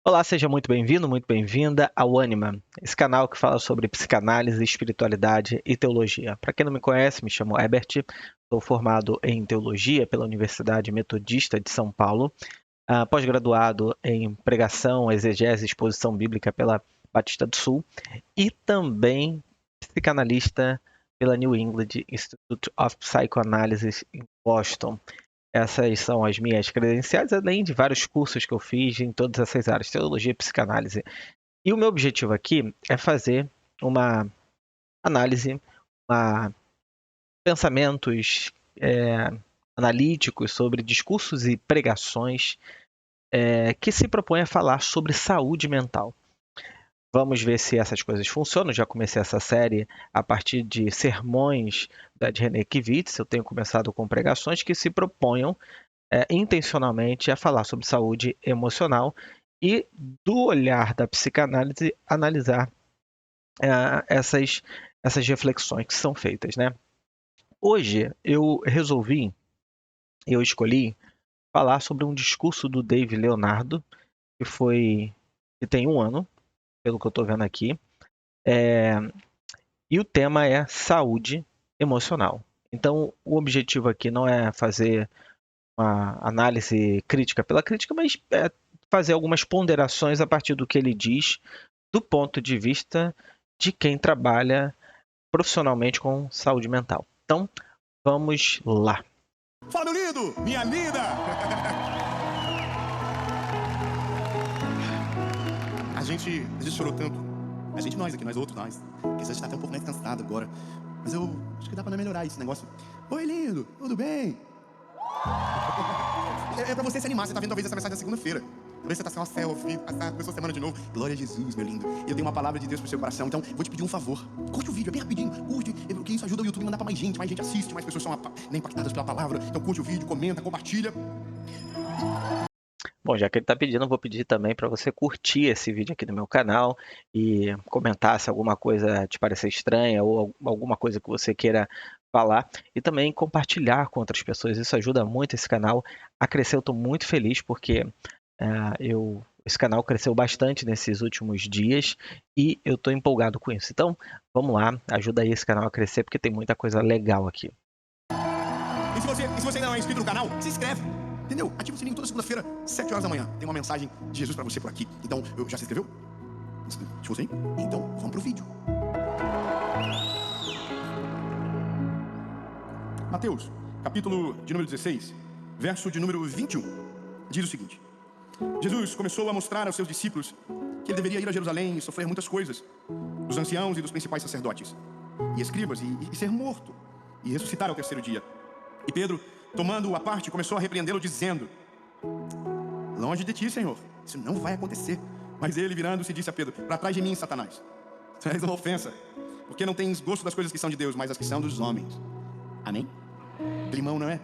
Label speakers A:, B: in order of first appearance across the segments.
A: Olá, seja muito bem-vindo, muito bem-vinda ao Anima, esse canal que fala sobre psicanálise, espiritualidade e teologia. Para quem não me conhece, me chamo Herbert, sou formado em teologia pela Universidade Metodista de São Paulo, pós-graduado em pregação, exegese e exposição bíblica pela Batista do Sul e também psicanalista pela New England Institute of Psychoanalysis em Boston. Essas são as minhas credenciais, além de vários cursos que eu fiz em todas essas áreas, teologia e psicanálise. E o meu objetivo aqui é fazer uma análise, pensamentos analíticos sobre discursos e pregações que se propõem a falar sobre saúde mental. Vamos ver se essas coisas funcionam. Já comecei essa série a partir de sermões de René Kivitz. Eu tenho começado com pregações que se proponham intencionalmente a falar sobre saúde emocional e, do olhar da psicanálise, analisar essas reflexões que são feitas, né? Hoje eu escolhi falar sobre um discurso do Dave Leonardo, que tem 1 ano, pelo que eu estou vendo aqui, e o tema é saúde emocional. Então, o objetivo aqui não é fazer uma análise crítica pela crítica, mas fazer algumas ponderações a partir do que ele diz, do ponto de vista de quem trabalha profissionalmente com saúde mental. Então, vamos lá.
B: Fala, meu lindo! Minha linda! A gente chorou tanto. Nós outros, que a gente tá até um pouco mais cansado agora. Mas eu acho que dá pra melhorar esse negócio. Oi, lindo! Tudo bem? É pra você se animar. Você tá vendo talvez essa mensagem na segunda-feira. Talvez você tá sem uma selfie, começou a semana de novo. Glória a Jesus, meu lindo. E eu tenho uma palavra de Deus pro seu coração. Então, vou te pedir um favor. Curte o vídeo, é bem rapidinho. Curte, porque isso ajuda o YouTube a mandar pra mais gente assiste, mais pessoas são impactadas pela palavra. Então, curte o vídeo, comenta, compartilha.
A: Bom, já que ele está pedindo, eu vou pedir também para você curtir esse vídeo aqui no meu canal e comentar se alguma coisa te parecer estranha ou alguma coisa que você queira falar e também compartilhar com outras pessoas. Isso ajuda muito esse canal a crescer. Eu estou muito feliz porque esse canal cresceu bastante nesses últimos dias e eu estou empolgado com isso. Então, vamos lá, ajuda aí esse canal a crescer porque tem muita coisa legal aqui.
B: E se você ainda não é inscrito no canal, se inscreve. Entendeu? Ativa o sininho toda segunda-feira, 7 horas da manhã. Tem uma mensagem de Jesus pra você por aqui. Então, já se inscreveu? Ativou o sininho? Então, vamos pro vídeo. Mateus, capítulo de número 16, verso de número 21. Diz o seguinte: Jesus começou a mostrar aos seus discípulos que ele deveria ir a Jerusalém e sofrer muitas coisas dos anciãos e dos principais sacerdotes e escribas e ser morto e ressuscitar ao terceiro dia. E Pedro, tomando-o à parte, começou a repreendê-lo, dizendo: longe de ti, Senhor, isso não vai acontecer. Mas ele, virando-se, disse a Pedro: para trás de mim, Satanás, tu és uma ofensa, porque não tens gosto das coisas que são de Deus, mas as que são dos homens. Amém? Climão, não é?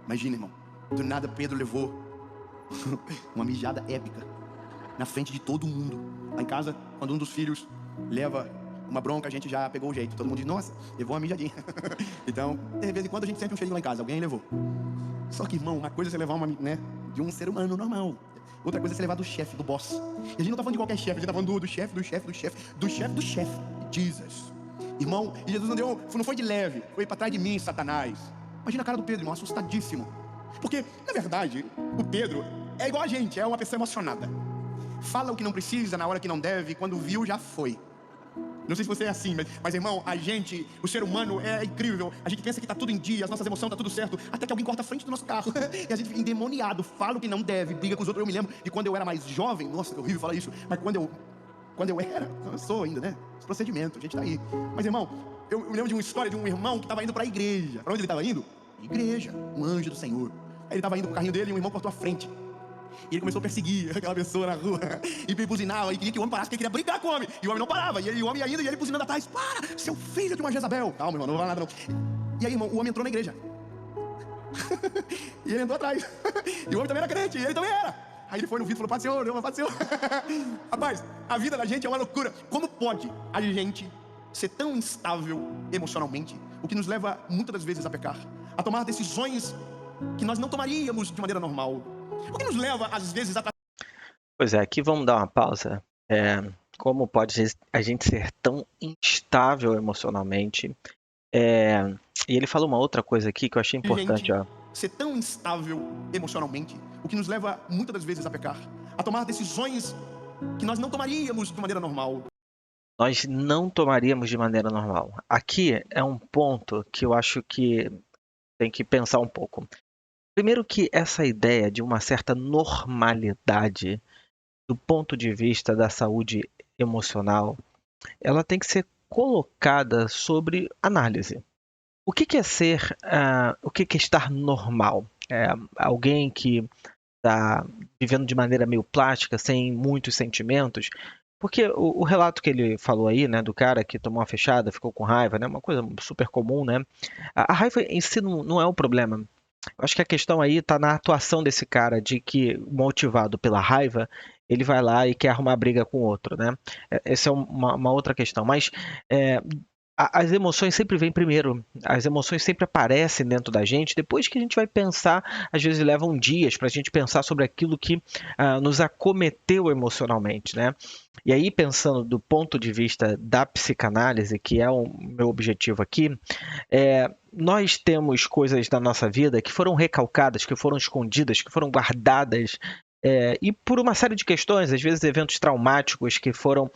B: Imagina, irmão, do nada Pedro levou uma mijada épica na frente de todo mundo. Lá em casa, quando um dos filhos leva uma bronca, a gente já pegou o jeito. Todo mundo diz: nossa, levou uma mijadinha. Então, de vez em quando a gente sente um cheirinho lá em casa, alguém levou. Só que, irmão, uma coisa é você levar uma, de um ser humano normal. Outra coisa é você levar do chefe, do boss. E a gente não tá falando de qualquer chefe, a gente tá falando do chefe, Jesus. Irmão, e Jesus não foi de leve, foi pra trás de mim, Satanás. Imagina a cara do Pedro, irmão, assustadíssimo. Porque, na verdade, o Pedro é igual a gente, é uma pessoa emocionada. Fala o que não precisa, na hora que não deve, quando viu, já foi. Não sei se você é assim, mas irmão, o ser humano é incrível. A gente pensa que tá tudo em dia, as nossas emoções tá tudo certo, até que alguém corta a frente do nosso carro. E a gente fica endemoniado, fala o que não deve, briga com os outros. Eu me lembro de quando eu era mais jovem, nossa, que horrível falar isso, mas quando eu era, eu sou ainda, né? Esse procedimento, a gente tá aí. Mas, irmão, eu me lembro de uma história de um irmão que tava indo pra igreja. Pra onde ele tava indo? Igreja, um anjo do Senhor. Aí ele tava indo pro carrinho dele e um irmão cortou a frente. E ele começou a perseguir aquela pessoa na rua. E buzinava, e queria que o homem parasse, porque ele queria brigar com o homem. E o homem não parava, e o homem ia indo, e ele buzinando atrás: para, seu filho de uma Jezabel. Calma, irmão, não vai nada não. E aí, irmão, o homem entrou na igreja. E ele entrou atrás. E o homem também era crente, e ele também era. Aí ele foi no vídeo e falou: Paz do Senhor. Rapaz, a vida da gente é uma loucura. Como pode a gente ser tão instável emocionalmente, o que nos leva muitas das vezes a pecar, a tomar decisões que nós não tomaríamos de maneira normal? O que nos leva às vezes a
A: Pois é, aqui vamos dar uma pausa. Como pode a gente ser tão instável emocionalmente? É, e ele fala uma outra coisa aqui que eu achei
B: Gente,
A: importante, ó.
B: ser tão instável emocionalmente, o que nos leva muitas das vezes a pecar, a tomar decisões que nós não tomaríamos de maneira normal.
A: Nós não tomaríamos de maneira normal. Aqui é um ponto que eu acho que tem que pensar um pouco. Primeiro que essa ideia de uma certa normalidade do ponto de vista da saúde emocional, ela tem que ser colocada sobre análise. O que que é estar normal? Alguém que está vivendo de maneira meio plástica, sem muitos sentimentos? Porque o relato que ele falou aí, né, do cara que tomou uma fechada, ficou com raiva, né, uma coisa super comum, né? A raiva em si não é o problema. Eu acho que a questão aí está na atuação desse cara, de que, motivado pela raiva, ele vai lá e quer arrumar briga com o outro, né? Essa é uma outra questão. Mas é, as emoções sempre vêm primeiro. As emoções sempre aparecem dentro da gente, depois que a gente vai pensar, às vezes levam dias para a gente pensar sobre aquilo que nos acometeu emocionalmente, né? E aí, pensando do ponto de vista da psicanálise, que é o meu objetivo aqui, nós temos coisas na nossa vida que foram recalcadas, que foram escondidas, que foram guardadas, e por uma série de questões, às vezes eventos traumáticos que foram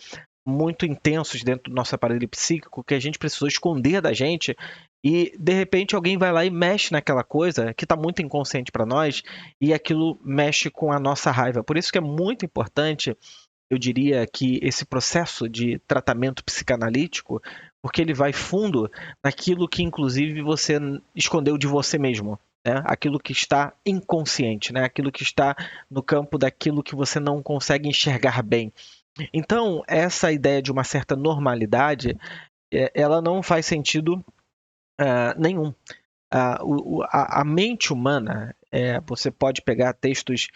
A: muito intensos dentro do nosso aparelho psíquico, que a gente precisou esconder da gente, e de repente alguém vai lá e mexe naquela coisa que está muito inconsciente para nós, e aquilo mexe com a nossa raiva. Por isso que é muito importante, eu diria, que esse processo de tratamento psicanalítico, porque ele vai fundo naquilo que inclusive você escondeu de você mesmo, né? Aquilo que está inconsciente, né? Aquilo que está no campo daquilo que você não consegue enxergar bem. Então, essa ideia de uma certa normalidade, ela não faz sentido nenhum. A mente humana, você pode pegar textos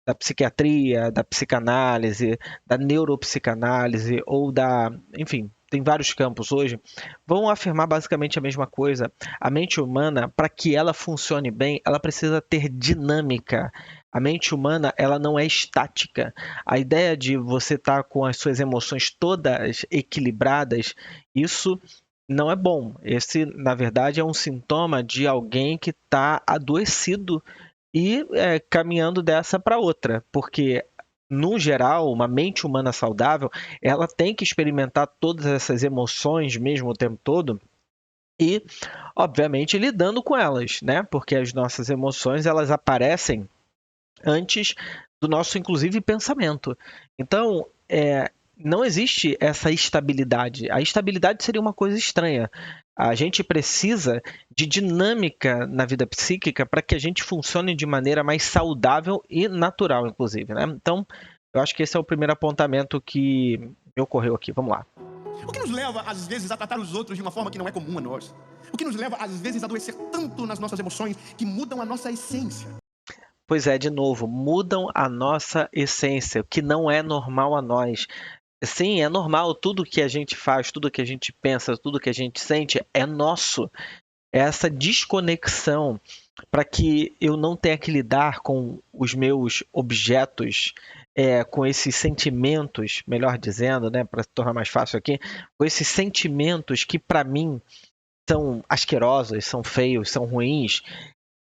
A: da psiquiatria, da psicanálise, da neuropsicanálise ou enfim, tem vários campos hoje, vão afirmar basicamente a mesma coisa. A mente humana, para que ela funcione bem, ela precisa ter dinâmica. A mente humana, ela não é estática. A ideia de você estar com as suas emoções todas equilibradas, isso não é bom. Esse, na verdade, é um sintoma de alguém que está adoecido e caminhando dessa para outra, porque no geral, uma mente humana saudável, ela tem que experimentar todas essas emoções mesmo o tempo todo e, obviamente, lidando com elas, né? Porque as nossas emoções, elas aparecem antes do nosso, inclusive, pensamento. Então, não existe essa estabilidade. A estabilidade seria uma coisa estranha. A gente precisa de dinâmica na vida psíquica para que a gente funcione de maneira mais saudável e natural, inclusive, né? Então, eu acho que esse é o primeiro apontamento que me ocorreu aqui. Vamos lá.
B: O que nos leva, às vezes, a tratar os outros de uma forma que não é comum a nós. O que nos leva, às vezes, a adoecer tanto nas nossas emoções que mudam a nossa essência.
A: Pois é, de novo, mudam a nossa essência, o que não é normal a nós. Sim, é normal, tudo que a gente faz, tudo que a gente pensa, tudo que a gente sente é nosso. É essa desconexão para que eu não tenha que lidar com os meus objetos, com esses sentimentos, melhor dizendo, né, para tornar mais fácil aqui, com esses sentimentos que para mim são asquerosos, são feios, são ruins.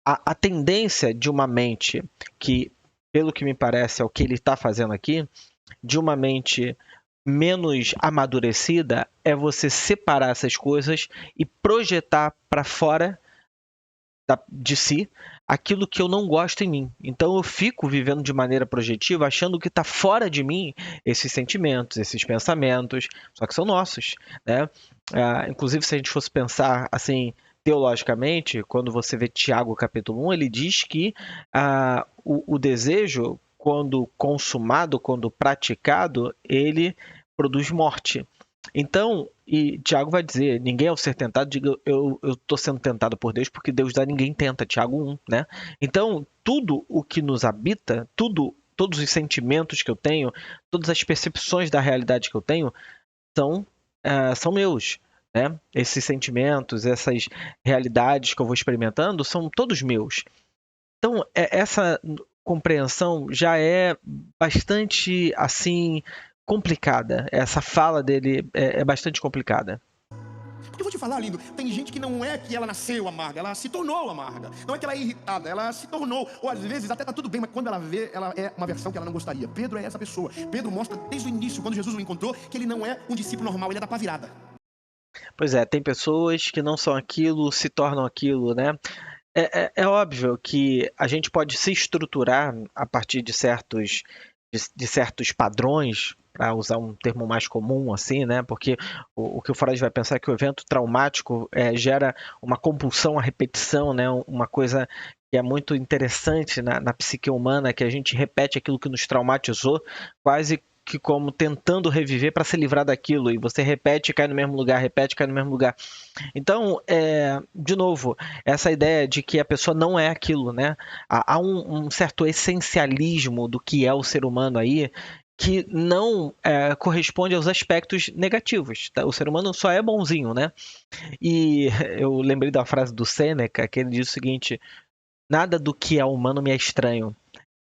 A: A tendência de uma mente que, pelo que me parece, é o que ele está fazendo aqui, de uma mente menos amadurecida, é você separar essas coisas e projetar para fora de si aquilo que eu não gosto em mim. Então eu fico vivendo de maneira projetiva, achando que está fora de mim esses sentimentos, esses pensamentos, só que são nossos, né? Inclusive, se a gente fosse pensar assim teologicamente, quando você vê Tiago capítulo 1, ele diz que o desejo, quando consumado, quando praticado, ele produz morte. Então, e Tiago vai dizer, ninguém ao ser tentado, diga eu estou sendo tentado por Deus, porque Deus dá ninguém tenta, Tiago 1, né? Então, tudo o que nos habita, todos os sentimentos que eu tenho, todas as percepções da realidade que eu tenho, são meus, né? Esses sentimentos, essas realidades que eu vou experimentando, são todos meus. Então, compreensão já é bastante assim complicada. Essa fala dele é bastante complicada.
B: Porque eu vou te falar, lindo, tem gente que não é que ela nasceu amarga, ela se tornou amarga. Não é que ela é irritada, ela se tornou. Ou às vezes até tá tudo bem, mas quando ela vê, ela é uma versão que ela não gostaria. Pedro é essa pessoa. Pedro mostra desde o início, quando Jesus o encontrou, que ele não é um discípulo normal, ele é da pá virada.
A: Pois é, tem pessoas que não são aquilo, se tornam aquilo, né? É óbvio que a gente pode se estruturar a partir de certos padrões, para usar um termo mais comum, assim, né? Porque o que o Freud vai pensar é que o evento traumático gera uma compulsão à repetição, né? Uma coisa que é muito interessante na psique humana, que a gente repete aquilo que nos traumatizou, quase que como tentando reviver para se livrar daquilo, e você repete e cai no mesmo lugar, repete e cai no mesmo lugar. Então, de novo, essa ideia de que a pessoa não é aquilo, né? Há um certo essencialismo do que é o ser humano aí, que não corresponde aos aspectos negativos. Tá? O ser humano só é bonzinho, né? E eu lembrei da frase do Sêneca, que ele diz o seguinte: nada do que é humano me é estranho.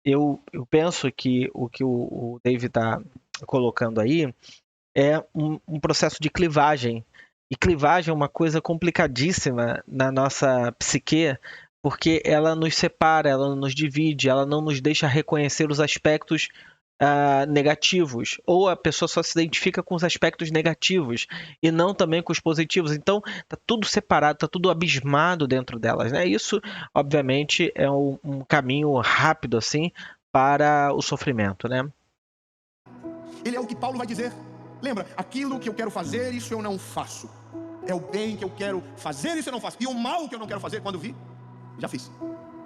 A: Eu penso que o David está colocando aí é um processo de clivagem. E clivagem é uma coisa complicadíssima na nossa psique, porque ela nos separa, ela nos divide, ela não nos deixa reconhecer os aspectos negativos. Ou a pessoa só se identifica com os aspectos negativos e não também com os positivos. Então, tá tudo separado, tá tudo abismado dentro delas, né? Isso, obviamente, é um caminho rápido, assim, para o sofrimento, né?
B: Ele é o que Paulo vai dizer. Lembra, aquilo que eu quero fazer, isso eu não faço. É o bem que eu quero fazer, isso eu não faço. E o mal que eu não quero fazer, quando vi, já fiz.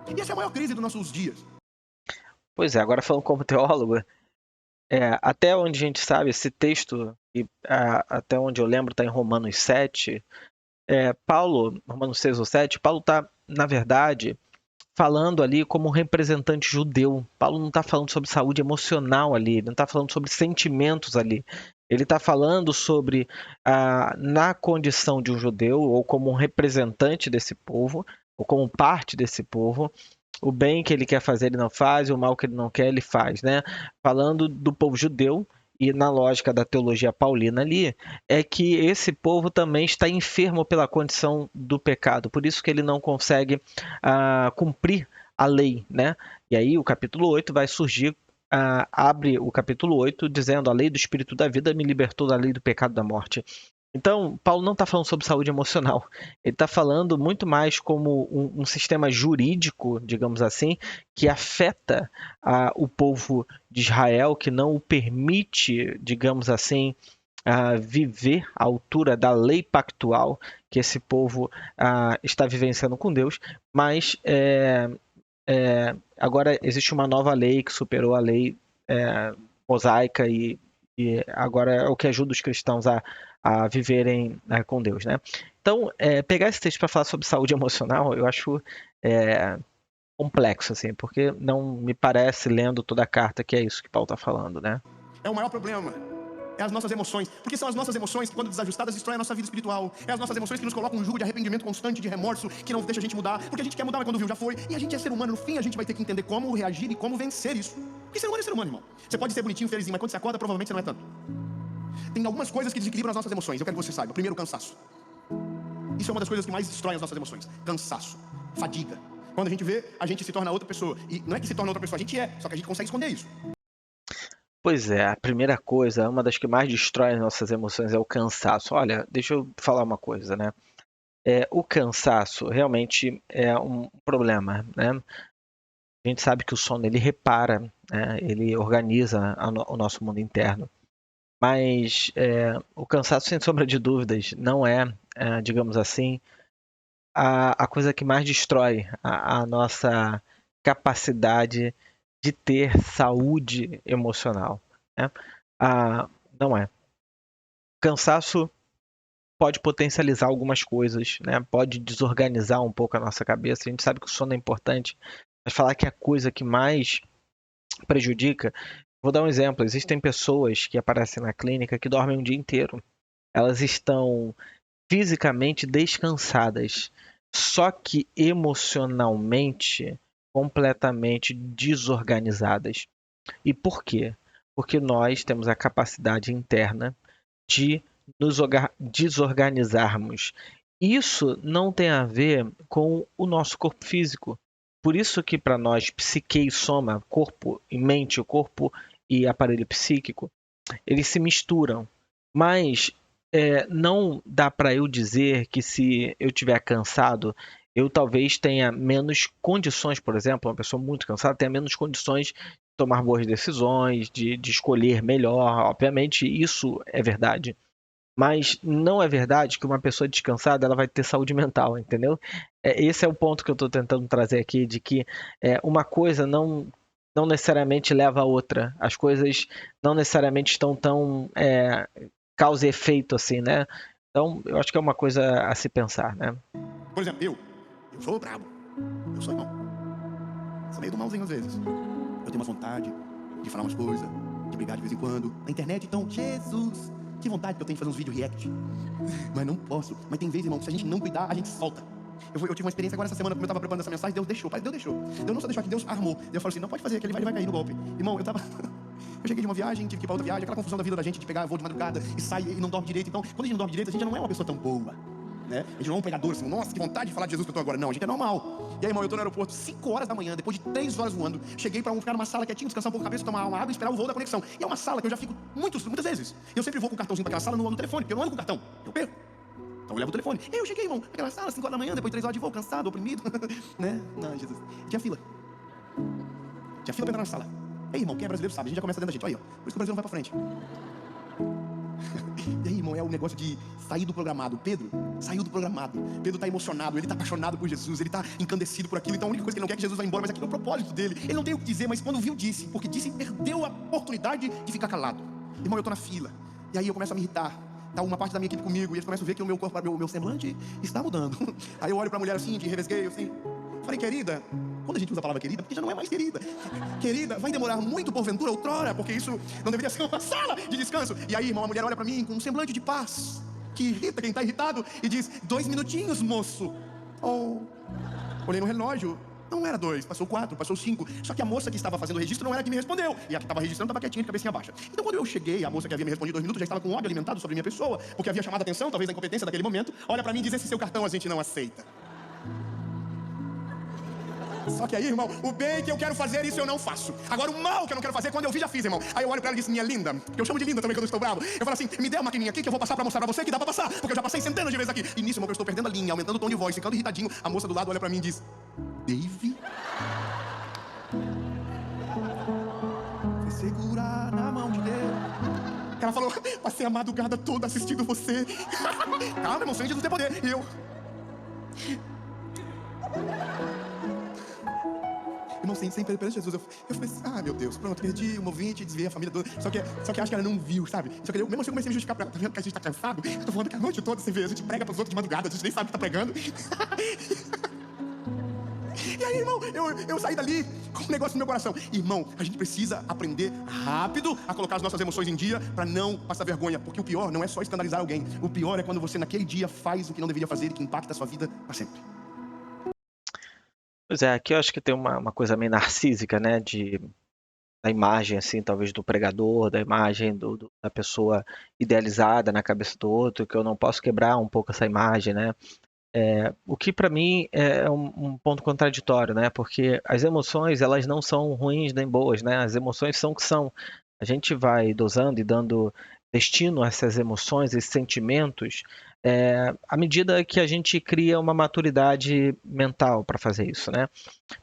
B: E essa é a maior crise dos nossos dias.
A: Pois é, agora falando como teólogo, até onde a gente sabe, esse texto, até onde eu lembro, está em Romanos 7. Paulo, Romanos 6 ou 7, Paulo está, na verdade, falando ali como um representante judeu. Paulo não está falando sobre saúde emocional ali, ele não está falando sobre sentimentos ali. Ele está falando sobre, na condição de um judeu, ou como um representante desse povo, ou como parte desse povo, o bem que ele quer fazer ele não faz, e o mal que ele não quer ele faz, né? Falando do povo judeu, e na lógica da teologia paulina ali, é que esse povo também está enfermo pela condição do pecado, por isso que ele não consegue cumprir a lei, né? E aí o capítulo 8 vai surgir, abre o capítulo 8 dizendo: a lei do Espírito da vida me libertou da lei do pecado e da morte. Então, Paulo não está falando sobre saúde emocional. Ele está falando muito mais como um sistema jurídico, digamos assim, que afeta o povo de Israel, que não o permite, digamos assim, viver à altura da lei pactual que esse povo está vivenciando com Deus. Mas agora existe uma nova lei que superou a lei mosaica e agora é o que ajuda os cristãos a viverem com Deus, né? Então, pegar esse texto para falar sobre saúde emocional, eu acho complexo, assim, porque não me parece, lendo toda a carta, que é isso que Paulo está falando, né?
B: É o maior problema. É as nossas emoções. Porque são as nossas emoções que, quando desajustadas, destroem a nossa vida espiritual. É as nossas emoções que nos colocam um jugo de arrependimento constante, de remorso, que não deixa a gente mudar. Porque a gente quer mudar, mas quando viu, já foi. E a gente é ser humano. No fim, a gente vai ter que entender como reagir e como vencer isso. Porque ser humano é ser humano, irmão. Você pode ser bonitinho, felizinho, mas quando você acorda, provavelmente você não é tanto. Tem algumas coisas que desequilibram as nossas emoções. Eu quero que você saiba. Primeiro, o cansaço. Isso é uma das coisas que mais destroem as nossas emoções. Cansaço. Fadiga. Quando a gente vê, a gente se torna outra pessoa. E não é que se torna outra pessoa, a gente é. Só que a gente consegue esconder isso.
A: Pois é, a primeira coisa, uma das que mais destrói as nossas emoções é o cansaço. Olha, deixa eu falar uma coisa, né? O cansaço realmente é um problema, né? A gente sabe que o sono ele repara, né? Ele organiza o nosso mundo interno. Mas o cansaço, sem sombra de dúvidas, não digamos assim, a coisa que mais destrói a nossa capacidade de ter saúde emocional, né? Não é. Cansaço pode potencializar algumas coisas, né? Pode desorganizar um pouco a nossa cabeça. A gente sabe que o sono é importante, mas falar que é a coisa que mais prejudica. Vou dar um exemplo. Existem pessoas que aparecem na clínica que dormem um dia inteiro. Elas estão fisicamente descansadas, só que emocionalmente completamente desorganizadas. E por quê? Porque nós temos a capacidade interna de nos desorganizarmos. Isso não tem a ver com o nosso corpo físico. Por isso que para nós, psique e soma, corpo e mente, o corpo e aparelho psíquico, eles se misturam. Mas não dá para eu dizer que se eu estiver cansado, eu talvez tenha menos condições, por exemplo, uma pessoa muito cansada tenha menos condições de tomar boas decisões, de escolher melhor. Obviamente, isso é verdade. Mas não é verdade que uma pessoa descansada ela vai ter saúde mental, entendeu? Esse é o ponto que eu estou tentando trazer aqui, de que uma coisa não necessariamente leva a outra. As coisas não necessariamente estão tão causa e efeito assim, né? Então, eu acho que é uma coisa a se pensar, né?
B: Por exemplo, eu sou brabo. Eu sou irmão. Sou meio do malzinho às vezes. Eu tenho uma vontade de falar umas coisas, de brigar de vez em quando. Na internet, então, Jesus, que vontade que eu tenho de fazer uns vídeos react. Mas não posso. Mas tem vezes, irmão, que se a gente não cuidar, a gente solta. Eu tive uma experiência agora essa semana, como eu estava preparando essa mensagem, Deus deixou. Deus deixou. Deus não só deixou aqui, Deus armou. Deus falou assim, não pode fazer, que ele vai cair no golpe. Irmão, eu cheguei de uma viagem, tive que ir pra outra viagem, aquela confusão da vida da gente, de pegar voo de madrugada e sai e não dorme direito. Então, quando a gente não dorme direito, a gente já não é uma pessoa tão boa, né? A gente não é um pregador assim, nossa, que vontade de falar de Jesus que eu tô agora. Não, a gente é normal. E aí, irmão, eu tô no aeroporto 5 horas da manhã, depois de 3 horas voando, cheguei pra ficar numa sala quietinho, descansar um pouco a cabeça, tomar uma água e esperar o voo da conexão. E é uma sala que eu já fico muitas vezes. E eu sempre vou com o cartãozinho pra aquela sala no telefone, porque eu não ando com o cartão, eu perco. Então eu levo o telefone. E aí eu cheguei, irmão, naquela sala, 5 horas da manhã, depois de 3 horas de voo, cansado, oprimido, né? Não, Jesus. Tinha fila pra entrar na sala. Ei, irmão, quem é brasileiro sabe, a gente já começa dentro da gente. Olha aí, ó. Por isso que o Brasil não vai pra frente. E aí, irmão, é o negócio de sair do programado. Pedro saiu do programado. Pedro tá emocionado, ele tá apaixonado por Jesus, ele tá encandecido por aquilo. Então a única coisa que ele não quer é que Jesus vá embora, mas aquilo é o propósito dele. Ele não tem o que dizer, mas quando viu, disse. Porque disse, perdeu a oportunidade de ficar calado. Irmão, eu tô na fila. E aí eu começo a me irritar. Tá uma parte da minha equipe comigo, e eles começam a ver que o meu corpo, meu semblante está mudando. Aí eu olho pra mulher assim, de revesguei, assim. Falei, querida, quando a gente usa a palavra querida, porque já não é mais querida. Querida, vai demorar muito porventura outrora, porque isso não deveria ser uma sala de descanso. E aí, irmão, a mulher olha pra mim com um semblante de paz, que irrita quem tá irritado, e diz, 2 minutinhos, moço. Oh, olhei no relógio, não era 2, passou 4, passou 5. Só que a moça que estava fazendo o registro não era a que me respondeu. E a que estava registrando estava quietinha, de cabecinha baixa. Então quando eu cheguei, a moça que havia me respondido 2 minutos já estava com ódio alimentado sobre minha pessoa, porque havia chamado a atenção, talvez da incompetência daquele momento. Olha pra mim e diz, esse seu cartão a gente não aceita. Só que aí, irmão, o bem que eu quero fazer, isso eu não faço. Agora, o mal que eu não quero fazer, quando eu vi, já fiz, irmão. Aí eu olho pra ela e disse, minha linda, que eu chamo de linda também quando eu estou bravo. Eu falo assim, me dê a maquininha aqui que eu vou passar pra mostrar pra você que dá pra passar. Porque eu já passei centenas de vezes aqui. E nisso, irmão, que eu estou perdendo a linha, aumentando o tom de voz, ficando irritadinho. A moça do lado olha pra mim e diz, Dave? Foi segurar na mão de Deus. Ela falou, passei a madrugada toda assistindo você. Calma, irmão, sem Jesus tem poder. E eu... Irmão, sem perante Jesus, eu falei assim, ah, meu Deus, pronto, perdi um ouvinte, desviei a família toda. Só que acho que ela não viu, sabe? Só que eu, mesmo assim, eu comecei a me justificar pra ela. Tá vendo que a gente tá cansado? Eu tô falando que a noite toda você vê, a gente prega pros outros de madrugada, a gente nem sabe que tá pregando. E aí, irmão, eu saí dali com um negócio no meu coração. Irmão, a gente precisa aprender rápido a colocar as nossas emoções em dia pra não passar vergonha. Porque o pior não é só escandalizar alguém. O pior é quando você naquele dia faz o que não deveria fazer e que impacta a sua vida pra sempre.
A: Pois é, aqui eu acho que tem uma coisa meio narcísica, né? Da imagem, assim, talvez do pregador, da imagem da pessoa idealizada na cabeça do outro, que eu não posso quebrar um pouco essa imagem, né? O que para mim é um ponto contraditório, né? Porque as emoções, elas não são ruins nem boas, né? As emoções são o que são. A gente vai dosando e dando destino a essas emoções, esses sentimentos, à medida que a gente cria uma maturidade mental para fazer isso, né?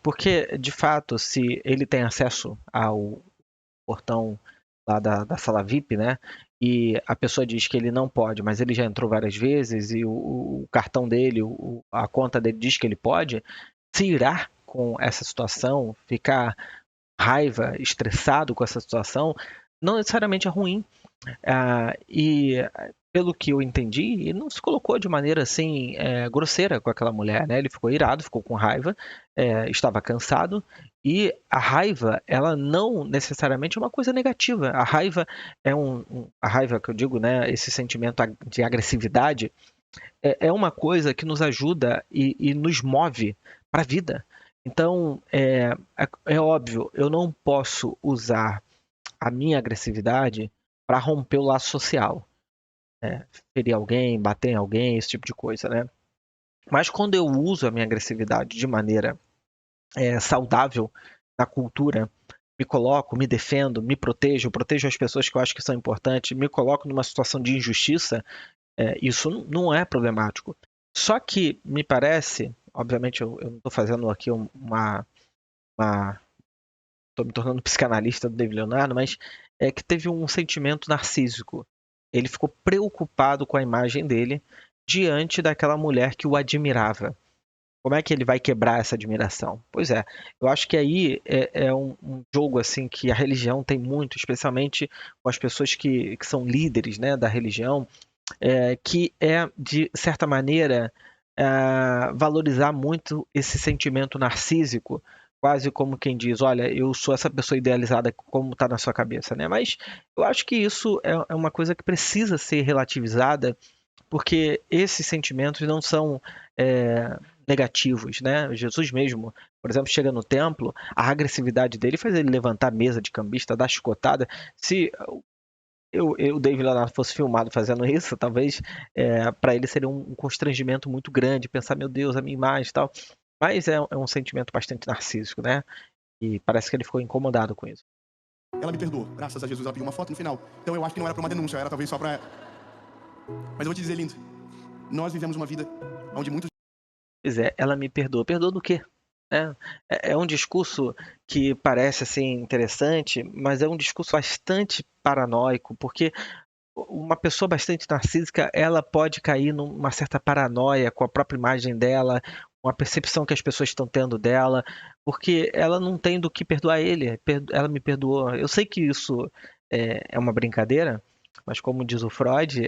A: Porque, de fato, se ele tem acesso ao portão lá da sala VIP, né? E a pessoa diz que ele não pode, mas ele já entrou várias vezes e o cartão dele, a conta dele diz que ele pode, se irar com essa situação, ficar raiva, estressado com essa situação, não necessariamente é ruim. E pelo que eu entendi, ele não se colocou de maneira assim grosseira com aquela mulher, né? Ele ficou irado, ficou com raiva, estava cansado, e a raiva, ela não necessariamente é uma coisa negativa. A raiva a raiva que eu digo, né? Esse sentimento de agressividade é uma coisa que nos ajuda e nos move para a vida. Então, é óbvio, eu não posso usar a minha agressividade para romper o laço social, ferir alguém, bater em alguém, esse tipo de coisa, né? Mas quando eu uso a minha agressividade de maneira saudável na cultura, me coloco, me defendo, me protejo as pessoas que eu acho que são importantes, me coloco numa situação de injustiça, isso não é problemático. Só que me parece, obviamente eu não estou fazendo aqui estou me tornando psicanalista do David Leonardo, mas é que teve um sentimento narcísico. Ele ficou preocupado com a imagem dele diante daquela mulher que o admirava. Como é que ele vai quebrar essa admiração? Pois é, eu acho que aí é um jogo assim que a religião tem muito, especialmente com as pessoas que são líderes, né, da religião, que é, de certa maneira, valorizar muito esse sentimento narcísico, quase como quem diz, olha, eu sou essa pessoa idealizada como está na sua cabeça, né? Mas eu acho que isso é uma coisa que precisa ser relativizada, porque esses sentimentos não são negativos, né? Jesus mesmo, por exemplo, chega no templo, a agressividade dele faz ele levantar a mesa de cambista, dar chicotada. Se o David Leonardo fosse filmado fazendo isso, talvez para ele seria um constrangimento muito grande, pensar, meu Deus, a minha imagem e tal. Mas é um sentimento bastante narcísico, né? E parece que ele ficou incomodado com isso.
B: Ela me perdoou, graças a Jesus, ela pediu uma foto no final. Então eu acho que não era pra uma denúncia, era talvez só pra... Mas eu vou te dizer, lindo, nós vivemos uma vida onde muitos...
A: Pois é, ela me perdoa. Perdoa do quê? É um discurso que parece assim interessante, mas é um discurso bastante paranoico, porque uma pessoa bastante narcísica, ela pode cair numa certa paranoia com a própria imagem dela, com a percepção que as pessoas estão tendo dela, porque ela não tem do que perdoar ele. Ela me perdoou. Eu sei que isso é uma brincadeira, mas como diz o Freud,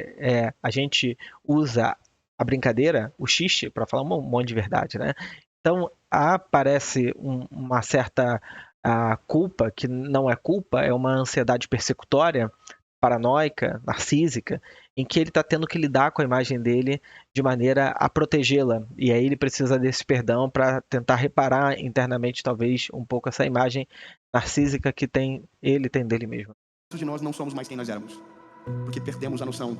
A: a gente usa a brincadeira, o xiste, para falar um monte de verdade, né? Então, aparece uma certa culpa, que não é culpa, é uma ansiedade persecutória, paranoica, narcísica, em que ele está tendo que lidar com a imagem dele de maneira a protegê-la. E aí ele precisa desse perdão para tentar reparar internamente, talvez, um pouco essa imagem narcísica que ele tem dele mesmo.
B: de nós não somos mais quem nós éramos, porque perdemos a noção,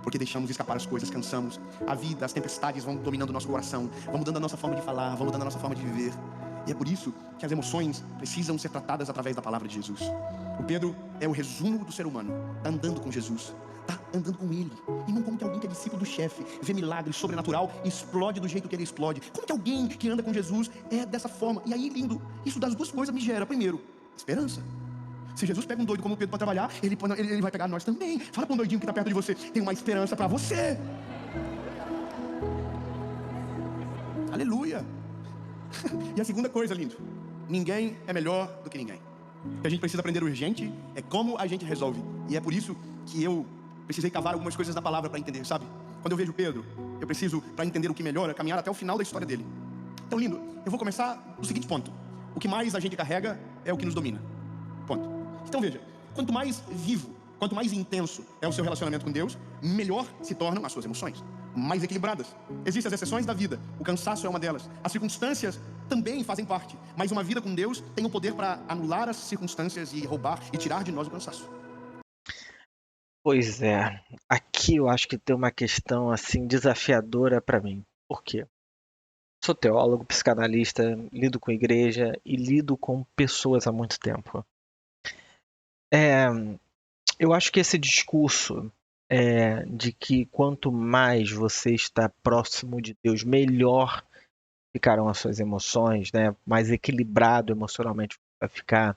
B: porque deixamos escapar as coisas, cansamos. A vida, as tempestades vão dominando o nosso coração, vão mudando a nossa forma de falar, vão mudando a nossa forma de viver. E é por isso que as emoções precisam ser tratadas através da palavra de Jesus. O Pedro é o resumo do ser humano, está andando com Jesus, está andando com ele. Irmão, como que alguém que é discípulo do chefe, vê milagre sobrenatural, explode do jeito que ele explode? Como que alguém que anda com Jesus é dessa forma? E aí, lindo, isso das duas coisas me gera, primeiro, esperança. Se Jesus pega um doido como o Pedro para trabalhar, ele vai pegar nós também. Fala para um doidinho que está perto de você, tem uma esperança para você. Aleluia. E a segunda coisa, lindo, ninguém é melhor do que ninguém. O que a gente precisa aprender urgente é como a gente resolve. E é por isso que eu precisei cavar algumas coisas da palavra para entender, sabe? Quando eu vejo Pedro, eu preciso, para entender o que melhora, caminhar até o final da história dele. Então, lindo, eu vou começar do seguinte ponto: o que mais a gente carrega é o que nos domina. Ponto. Então veja, quanto mais vivo, quanto mais intenso é o seu relacionamento com Deus, melhor se tornam as suas emoções, mais equilibradas. Existem as exceções da vida, o cansaço é uma delas, as circunstâncias também fazem parte, mas uma vida com Deus tem o poder para anular as circunstâncias e roubar e tirar de nós o cansaço.
A: Pois é, aqui eu acho que tem uma questão assim desafiadora para mim. Por quê? Sou teólogo, psicanalista, lido com igreja e lido com pessoas há muito tempo. Eu acho que esse discurso de que quanto mais você está próximo de Deus, melhor ficarão as suas emoções, né? Mais equilibrado emocionalmente vai ficar.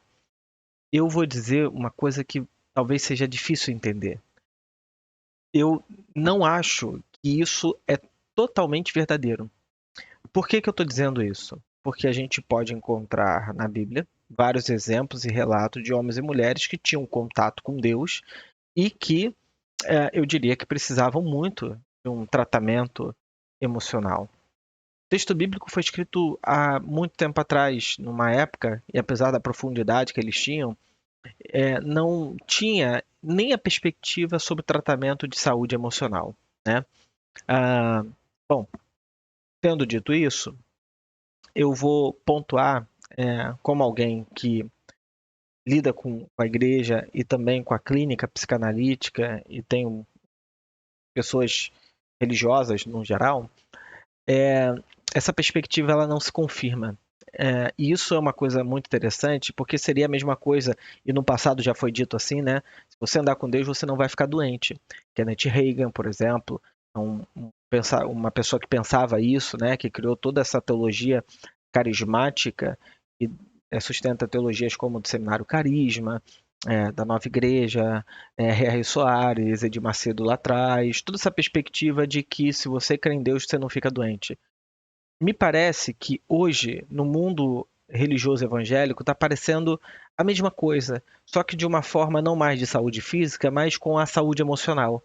A: Eu vou dizer uma coisa que talvez seja difícil entender. Eu não acho que isso é totalmente verdadeiro. Por que eu estou dizendo isso? Porque a gente pode encontrar na Bíblia vários exemplos e relatos de homens e mulheres que tinham contato com Deus e que eu diria que precisavam muito de um tratamento emocional. O texto bíblico foi escrito há muito tempo atrás, numa época, e apesar da profundidade que eles tinham, não tinha nem a perspectiva sobre tratamento de saúde emocional, né? Bom, tendo dito isso, eu vou pontuar, como alguém que lida com a igreja e também com a clínica psicanalítica e tem pessoas religiosas no geral, é, essa perspectiva ela não se confirma. E isso é uma coisa muito interessante, porque seria a mesma coisa, e no passado já foi dito assim, né? Se você andar com Deus, você não vai ficar doente. Kenneth Reagan, por exemplo, uma pessoa que pensava isso, né? Que criou toda essa teologia carismática e sustenta teologias como o do Seminário Carisma, da Nova Igreja, R.R. Soares, Edir Macedo lá atrás, toda essa perspectiva de que se você crê em Deus, você não fica doente. Me parece que hoje, no mundo religioso evangélico, está parecendo a mesma coisa, só que de uma forma não mais de saúde física, mas com a saúde emocional.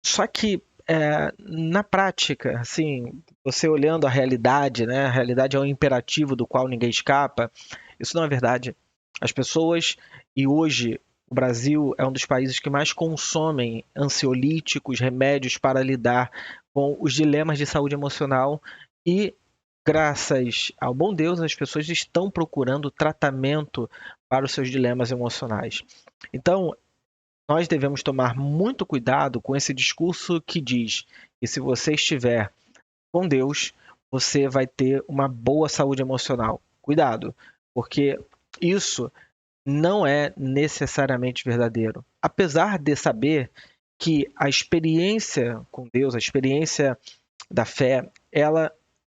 A: Só que na prática, assim, você olhando a realidade, né? A realidade é um imperativo do qual ninguém escapa. Isso não é verdade. As pessoas, e hoje o Brasil é um dos países que mais consomem ansiolíticos, remédios para lidar com os dilemas de saúde emocional e graças ao bom Deus, as pessoas estão procurando tratamento para os seus dilemas emocionais. Então, nós devemos tomar muito cuidado com esse discurso que diz que se você estiver com Deus, você vai ter uma boa saúde emocional. Cuidado, porque isso não é necessariamente verdadeiro. Apesar de saber que a experiência com Deus, a experiência da fé, ela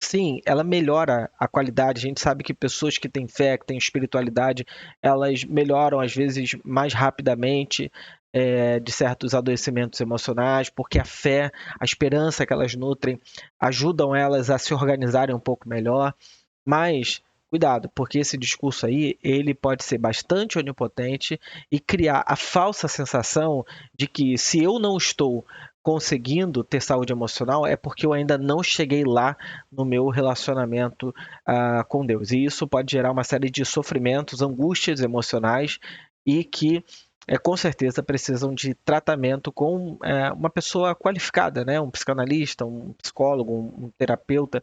A: sim, ela melhora a qualidade. A gente sabe que pessoas que têm fé, que têm espiritualidade, elas melhoram às vezes mais rapidamente de certos adoecimentos emocionais, porque a fé, a esperança que elas nutrem, ajudam elas a se organizarem um pouco melhor. Mas cuidado, porque esse discurso aí, ele pode ser bastante onipotente e criar a falsa sensação de que se eu não estou conseguindo ter saúde emocional é porque eu ainda não cheguei lá no meu relacionamento com Deus. E isso pode gerar uma série de sofrimentos, angústias emocionais e que com certeza precisam de tratamento com uma pessoa qualificada, né? Um psicanalista, um psicólogo, um terapeuta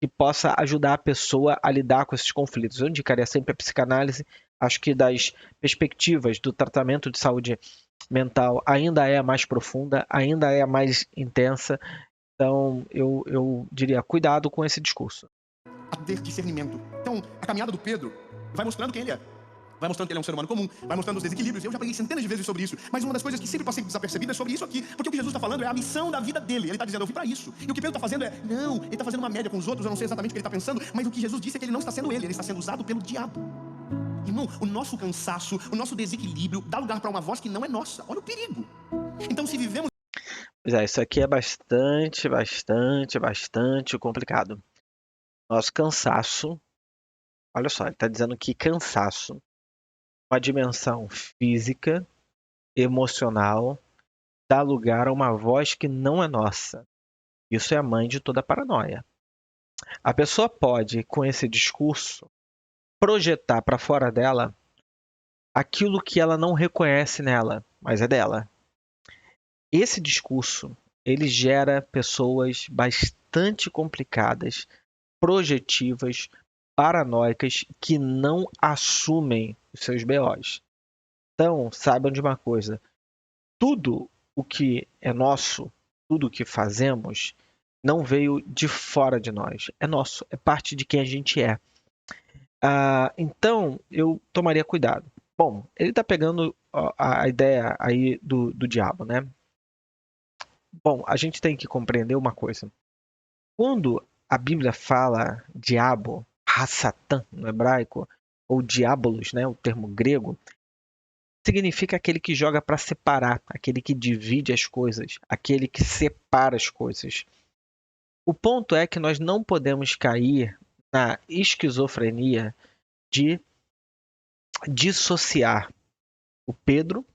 A: que possa ajudar a pessoa a lidar com esses conflitos. Eu indicaria sempre a psicanálise. Acho que das perspectivas do tratamento de saúde mental ainda é a mais profunda, ainda é a mais intensa. Então, eu diria, cuidado com esse discurso.
B: A ter discernimento. Então, a caminhada do Pedro vai mostrando quem ele é. Vai mostrando que ele é um ser humano comum, vai mostrando os desequilíbrios. Eu já preguei centenas de vezes sobre isso, mas uma das coisas que sempre passei desapercebida é sobre isso aqui. Porque o que Jesus está falando é a missão da vida dele. Ele está dizendo, eu vim para isso. E o que Pedro está fazendo não, ele está fazendo uma média com os outros, eu não sei exatamente o que ele está pensando, mas o que Jesus disse é que ele não está sendo ele está sendo usado pelo diabo. Irmão, o nosso cansaço, o nosso desequilíbrio dá lugar para uma voz que não é nossa. Olha o perigo. Então, se vivemos...
A: Pois isso aqui é bastante complicado. Nosso cansaço, olha só, ele está dizendo que cansaço, uma dimensão física, emocional, dá lugar a uma voz que não é nossa. Isso é a mãe de toda paranoia. A pessoa pode, com esse discurso, projetar para fora dela aquilo que ela não reconhece nela, mas é dela. Esse discurso, ele gera pessoas bastante complicadas, projetivas, paranoicas, que não assumem os seus BOs. Então, saibam de uma coisa, tudo o que é nosso, tudo o que fazemos, não veio de fora de nós. É nosso, é parte de quem a gente é. Então, eu tomaria cuidado. Bom, ele está pegando a ideia aí do diabo, né? Bom, a gente tem que compreender uma coisa. Quando a Bíblia fala diabo, Satã no hebraico, ou diabolos, né, o termo grego, significa aquele que joga para separar, aquele que divide as coisas, aquele que separa as coisas. O ponto é que nós não podemos cair na esquizofrenia de dissociar o Pedro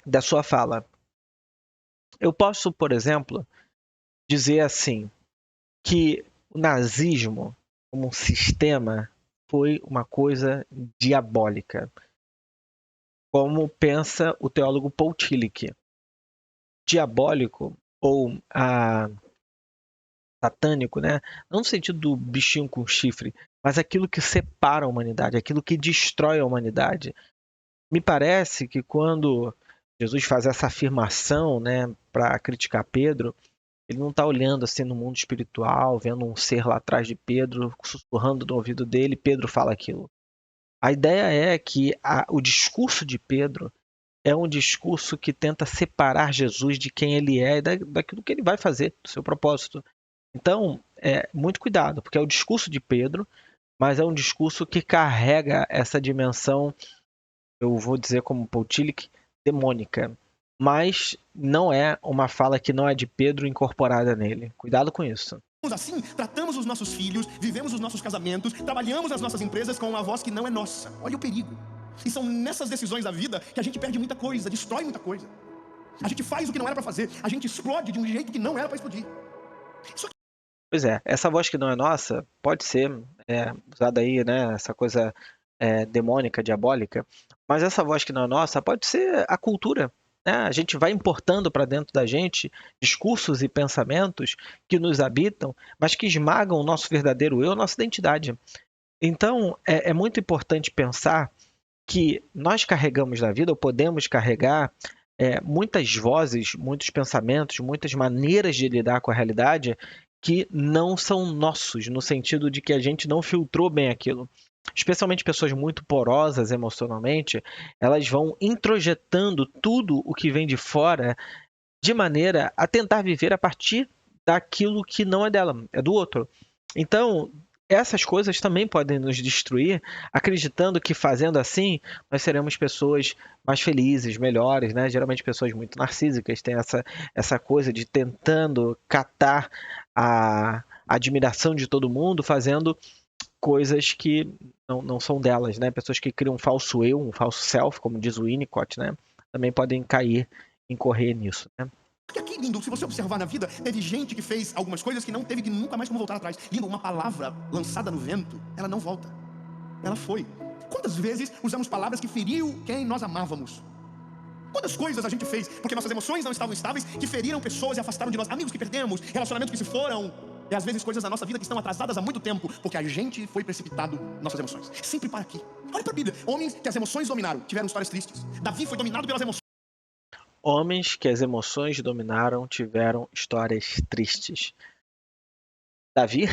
A: da sua fala. Eu posso, por exemplo, dizer assim, que o nazismo, como um sistema, foi uma coisa diabólica, como pensa o teólogo Paul Tillich. Diabólico, ou satânico, né? Não no sentido do bichinho com chifre, mas aquilo que separa a humanidade, aquilo que destrói a humanidade. Me parece que quando Jesus faz essa afirmação, né, para criticar Pedro, ele não está olhando assim no mundo espiritual, vendo um ser lá atrás de Pedro, sussurrando no ouvido dele, Pedro fala aquilo. A ideia é que o discurso de Pedro é um discurso que tenta separar Jesus de quem ele é e daquilo que ele vai fazer, do seu propósito. Então, muito cuidado, porque é o discurso de Pedro, mas é um discurso que carrega essa dimensão, eu vou dizer como Paul Tillich, demônica. Mas não é uma fala que não é de Pedro incorporada nele. Cuidado com isso.
B: Assim, tratamos os nossos filhos, vivemos os nossos casamentos, trabalhamos nas nossas empresas com uma voz que não é nossa. Olha o perigo. E são nessas decisões da vida que a gente perde muita coisa, destrói muita coisa. A gente faz o que não era para fazer, a gente explode de um jeito que não era para explodir.
A: Pois é, essa voz que não é nossa pode ser usada aí, né, essa coisa demônica, diabólica, mas essa voz que não é nossa pode ser a cultura. Né? A gente vai importando para dentro da gente discursos e pensamentos que nos habitam, mas que esmagam o nosso verdadeiro eu, a nossa identidade. Então, é muito importante pensar que nós carregamos na vida, ou podemos carregar, muitas vozes, muitos pensamentos, muitas maneiras de lidar com a realidade que não são nossos, no sentido de que a gente não filtrou bem aquilo. Especialmente pessoas muito porosas emocionalmente, elas vão introjetando tudo o que vem de fora de maneira a tentar viver a partir daquilo que não é dela, é do outro. Então, essas coisas também podem nos destruir, acreditando que fazendo assim nós seremos pessoas mais felizes, melhores, né? Geralmente pessoas muito narcísicas têm essa coisa de tentando catar a admiração de todo mundo, fazendo coisas que não são delas, né? Pessoas que criam um falso eu, um falso self, como diz o Winnicott, né? Também podem incorrer nisso, né?
B: Porque aqui, lindo, se você observar na vida, teve gente que fez algumas coisas que não teve que nunca mais como voltar atrás. Lindo, uma palavra lançada no vento, ela não volta. Ela foi. Quantas vezes usamos palavras que feriu quem nós amávamos? Quantas coisas a gente fez porque nossas emoções não estavam estáveis, que feriram pessoas e afastaram de nós, amigos que perdemos, relacionamentos que se foram, e às vezes coisas da nossa vida que estão atrasadas há muito tempo, porque a gente foi precipitado em nossas emoções. Sempre para aqui. Olha para a Bíblia. Homens que as emoções dominaram, tiveram histórias tristes. Davi foi dominado pelas emoções.
A: Homens que as emoções dominaram tiveram histórias tristes. Davi,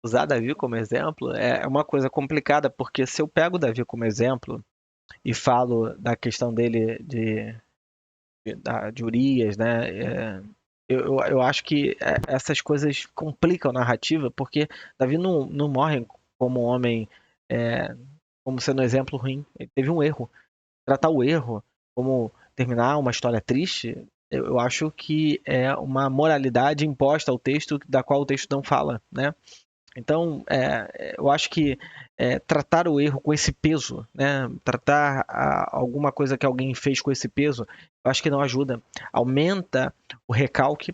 A: usar Davi como exemplo é uma coisa complicada, porque se eu pego Davi como exemplo e falo da questão dele de Urias, né? Eu acho que essas coisas complicam a narrativa, porque Davi não morre como um homem, como sendo um exemplo ruim. Ele teve um erro. Tratar o erro como terminar uma história triste, eu acho que é uma moralidade imposta ao texto da qual o texto não fala, né? Então, eu acho que tratar o erro com esse peso, né? Tratar alguma coisa que alguém fez com esse peso, eu acho que não ajuda. Aumenta o recalque,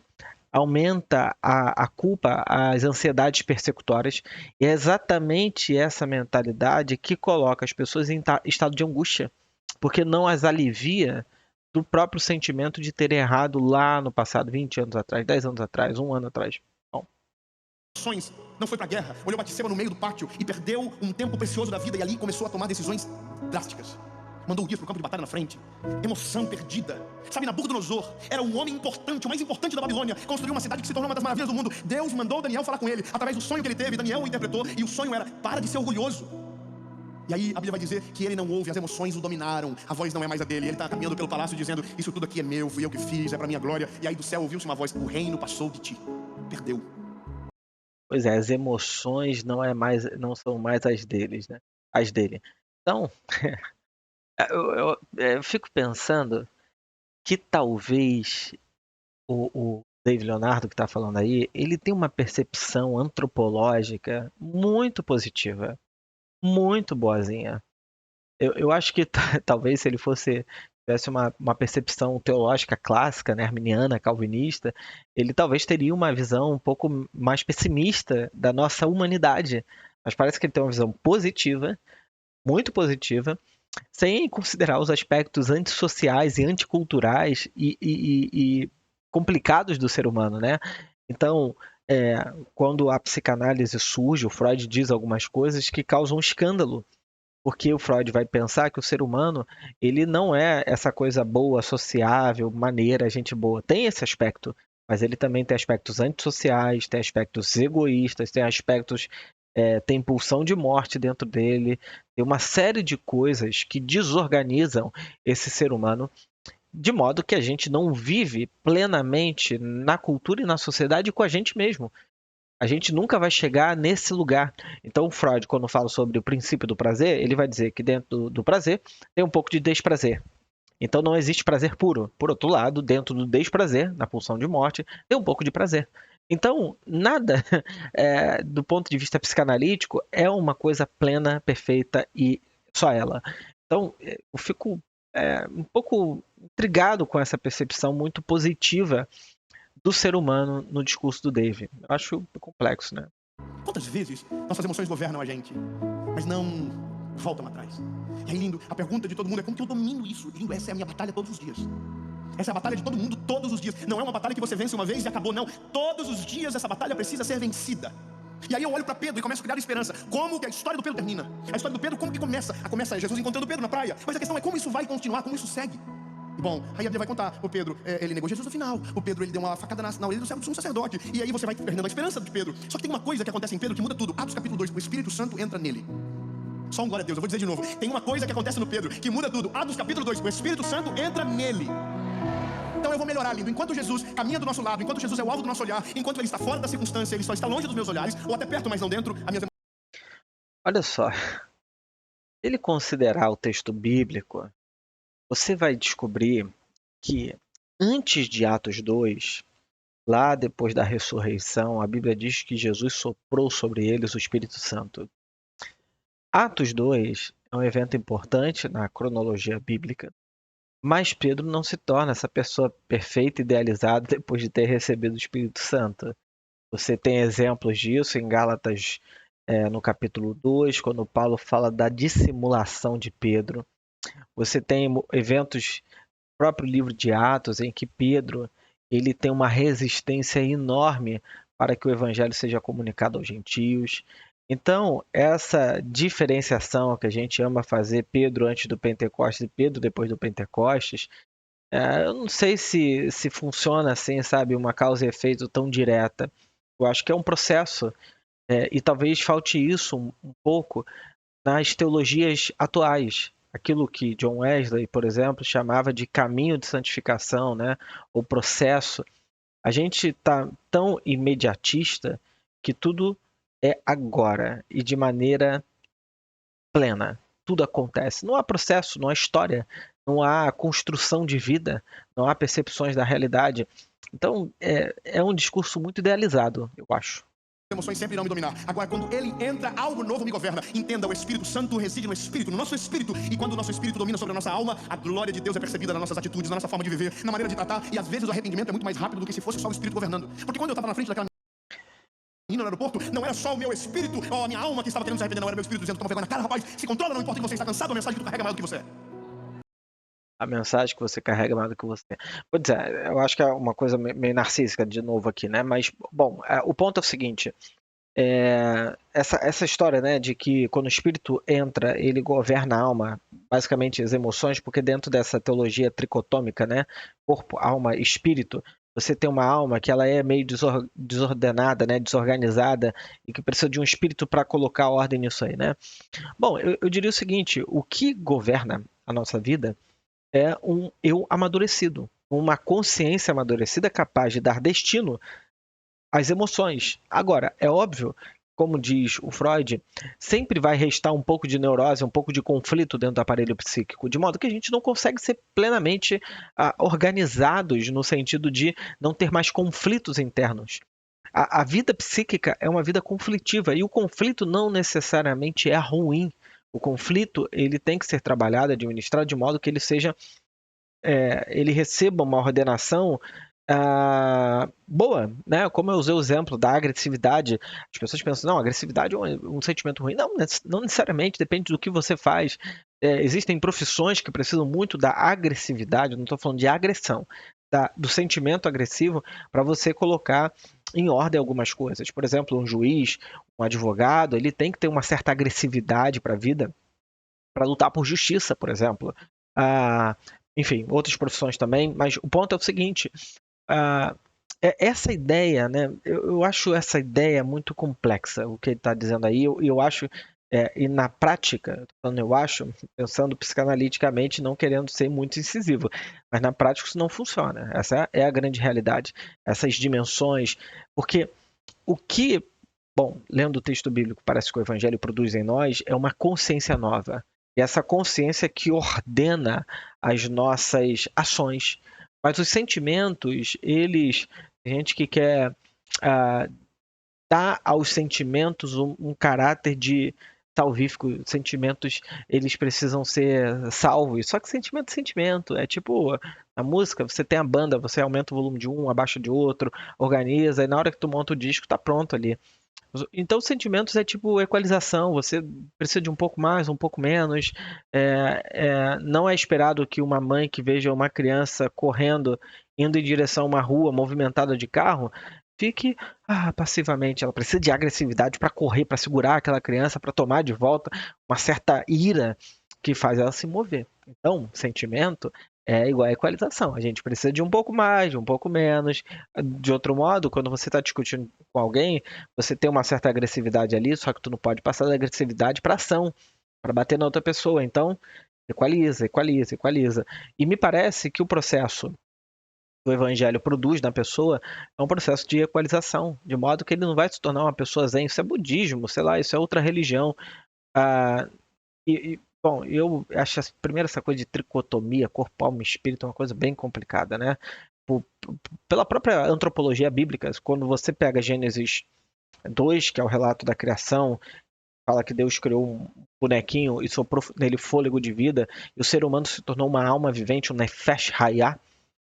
A: aumenta a culpa, as ansiedades persecutórias, e é exatamente essa mentalidade que coloca as pessoas em estado de angústia, porque não as alivia do próprio sentimento de ter errado lá no passado, 20 anos atrás, 10 anos atrás, 1 ano atrás.
B: Não foi pra guerra, olhou Batseba no meio do pátio e perdeu um tempo precioso da vida, e ali começou a tomar decisões drásticas. Mandou o guia pro campo de batalha na frente. Emoção perdida. Sabe, Nabucodonosor era um homem importante, o mais importante da Babilônia. Construiu uma cidade que se tornou uma das maravilhas do mundo. Deus mandou Daniel falar com ele, através do sonho que ele teve. Daniel o interpretou, e o sonho era: para de ser orgulhoso. E aí a Bíblia vai dizer que ele não ouve, as emoções o dominaram, a voz não é mais a dele. Ele está caminhando pelo palácio dizendo: isso tudo aqui é meu, fui eu que fiz, é para minha glória. E aí do céu ouviu-se uma voz: o reino passou de ti. Perdeu.
A: Pois é, as emoções não são mais as deles, né? As dele. Então, eu fico pensando que talvez o David Leonardo que está falando aí, ele tem uma percepção antropológica muito positiva, muito boazinha. Eu acho que talvez se ele tivesse uma percepção teológica clássica, né, arminiana, calvinista, ele talvez teria uma visão um pouco mais pessimista da nossa humanidade. Mas parece que ele tem uma visão positiva, muito positiva, sem considerar os aspectos antissociais e anticulturais e complicados do ser humano, né? Então, quando a psicanálise surge, o Freud diz algumas coisas que causam escândalo, porque o Freud vai pensar que o ser humano ele não é essa coisa boa, sociável, maneira, gente boa. Tem esse aspecto, mas ele também tem aspectos antissociais, tem aspectos egoístas, tem aspectos, tem pulsão de morte dentro dele, tem uma série de coisas que desorganizam esse ser humano, de modo que a gente não vive plenamente na cultura e na sociedade com a gente mesmo. A gente nunca vai chegar nesse lugar. Então, o Freud, quando fala sobre o princípio do prazer, ele vai dizer que dentro do prazer tem um pouco de desprazer. Então, não existe prazer puro. Por outro lado, dentro do desprazer, na pulsão de morte, tem um pouco de prazer. Então, nada, do ponto de vista psicanalítico, é uma coisa plena, perfeita e só ela. Então, eu fico um pouco intrigado com essa percepção muito positiva do ser humano no discurso do Dave. Eu acho complexo, né?
B: Quantas vezes nossas emoções governam a gente, mas não voltam atrás? E aí, lindo, a pergunta de todo mundo é como que eu domino isso? Lindo, essa é a minha batalha todos os dias. Essa é a batalha de todo mundo todos os dias. Não é uma batalha que você vence uma vez e acabou, não. Todos os dias essa batalha precisa ser vencida. E aí eu olho para Pedro e começo a criar esperança. Como que a história do Pedro termina? A história do Pedro, como que começa? Começa Jesus encontrando Pedro na praia. Mas a questão é como isso vai continuar, como isso segue. Bom, aí a Bíblia vai contar, o Pedro, ele negou Jesus no final, o Pedro, ele deu uma facada na orelha do sumo sacerdote, e aí você vai perdendo a esperança de Pedro. Só que tem uma coisa que acontece em Pedro que muda tudo. Atos capítulo 2, o Espírito Santo entra nele. Só um glória a Deus, eu vou dizer de novo. Tem uma coisa que acontece no Pedro que muda tudo. Atos capítulo 2, o Espírito Santo entra nele. Então eu vou melhorar, lindo. Enquanto Jesus caminha do nosso lado, enquanto Jesus é o alvo do nosso olhar, enquanto ele está fora da circunstância, ele só está longe dos meus olhares, ou até perto, mas não dentro, as minhas...
A: Olha só, se ele considerar o texto bíblico, você vai descobrir que antes de Atos 2, lá depois da ressurreição, a Bíblia diz que Jesus soprou sobre eles o Espírito Santo. Atos 2 é um evento importante na cronologia bíblica, mas Pedro não se torna essa pessoa perfeita, idealizada, depois de ter recebido o Espírito Santo. Você tem exemplos disso em Gálatas, no capítulo 2, quando Paulo fala da dissimulação de Pedro. Você tem eventos, próprio livro de Atos, em que Pedro ele tem uma resistência enorme para que o evangelho seja comunicado aos gentios. Então, essa diferenciação que a gente ama fazer, Pedro antes do Pentecostes e Pedro depois do Pentecostes, eu não sei se funciona assim, sabe, uma causa e efeito tão direta. Eu acho que é um processo, e talvez falte isso um pouco nas teologias atuais. Aquilo que John Wesley, por exemplo, chamava de caminho de santificação, né? O processo. A gente está tão imediatista que tudo é agora e de maneira plena. Tudo acontece. Não há processo, não há história, não há construção de vida, não há percepções da realidade. Então, é um discurso muito idealizado, eu acho.
B: Emoções sempre irão me dominar. Agora, quando ele entra, algo novo me governa. Entenda, o Espírito Santo reside no Espírito, no nosso Espírito. E quando o nosso Espírito domina sobre a nossa alma, a glória de Deus é percebida nas nossas atitudes, na nossa forma de viver, na maneira de tratar. E às vezes o arrependimento é muito mais rápido do que se fosse só o Espírito governando. Porque quando eu estava na frente daquela menina no aeroporto, não era só o meu Espírito, ou a minha alma que estava querendo se arrepender, não era meu Espírito dizendo, toma vergonha na cara, rapaz, se controla, não importa que você está cansado, a mensagem que tu carrega é maior do que você.
A: A mensagem que você carrega mais do que você. Pois é, eu acho que é uma coisa meio narcísica de novo aqui, né? Mas, bom, o ponto é o seguinte. Essa história, né, de que quando o espírito entra, ele governa a alma, basicamente as emoções, porque dentro dessa teologia tricotômica, né, corpo, alma, espírito, você tem uma alma que ela é meio desordenada, né, desorganizada, e que precisa de um espírito para colocar ordem nisso aí, né? Bom, eu diria o seguinte, o que governa a nossa vida é um eu amadurecido, uma consciência amadurecida capaz de dar destino às emoções. Agora, é óbvio, como diz o Freud, sempre vai restar um pouco de neurose, um pouco de conflito dentro do aparelho psíquico, de modo que a gente não consegue ser plenamente organizados no sentido de não ter mais conflitos internos. A vida psíquica é uma vida conflitiva e o conflito não necessariamente é ruim. O conflito ele tem que ser trabalhado, administrado de modo que ele seja, ele receba uma ordenação boa, né? Como eu usei o exemplo da agressividade, as pessoas pensam, não, agressividade é um sentimento ruim. Não necessariamente, depende do que você faz. Existem profissões que precisam muito da agressividade, não estou falando de agressão, do sentimento agressivo para você colocar em ordem algumas coisas. Por exemplo, um juiz, um advogado, ele tem que ter uma certa agressividade para a vida, para lutar por justiça, por exemplo. Ah, enfim, outras profissões também, mas o ponto é o seguinte: ah, essa ideia, né? Eu acho essa ideia muito complexa, o que ele está dizendo aí. Eu acho, e na prática, quando eu acho, pensando psicanaliticamente, não querendo ser muito incisivo, mas na prática isso não funciona. Essa é a grande realidade. Essas dimensões, porque o que, bom, lendo o texto bíblico, parece que o Evangelho produz em nós é uma consciência nova. E essa consciência que ordena as nossas ações. Mas os sentimentos, eles, tem gente que quer ah, dar aos sentimentos um caráter de salvífico. Sentimentos, eles precisam ser salvos. Só que sentimento é sentimento. É tipo a música, você tem a banda, você aumenta o volume de um, abaixa de outro, organiza, e na hora que tu monta o disco, tá pronto ali. Então, sentimentos é tipo equalização. Você precisa de um pouco mais, um pouco menos. Não é esperado que uma mãe que veja uma criança correndo, indo em direção a uma rua movimentada de carro, fique passivamente. Ela precisa de agressividade para correr, para segurar aquela criança, para tomar de volta uma certa ira que faz ela se mover. Então, sentimento é igual a equalização. A gente precisa de um pouco mais, de um pouco menos. De outro modo, quando você está discutindo com alguém, você tem uma certa agressividade ali, só que tu não pode passar da agressividade para ação, para bater na outra pessoa. Então, equaliza, equaliza, equaliza. E me parece que o processo que o evangelho produz na pessoa é um processo de equalização, de modo que ele não vai se tornar uma pessoa zen. Isso é budismo, sei lá, isso é outra religião. Ah, bom, eu acho primeiro essa coisa de tricotomia, corpo, alma e espírito, é uma coisa bem complicada, né? Pela própria antropologia bíblica, quando você pega Gênesis 2, que é o relato da criação, fala que Deus criou um bonequinho e soprou nele fôlego de vida, e o ser humano se tornou uma alma vivente, um Nefesh Hayah.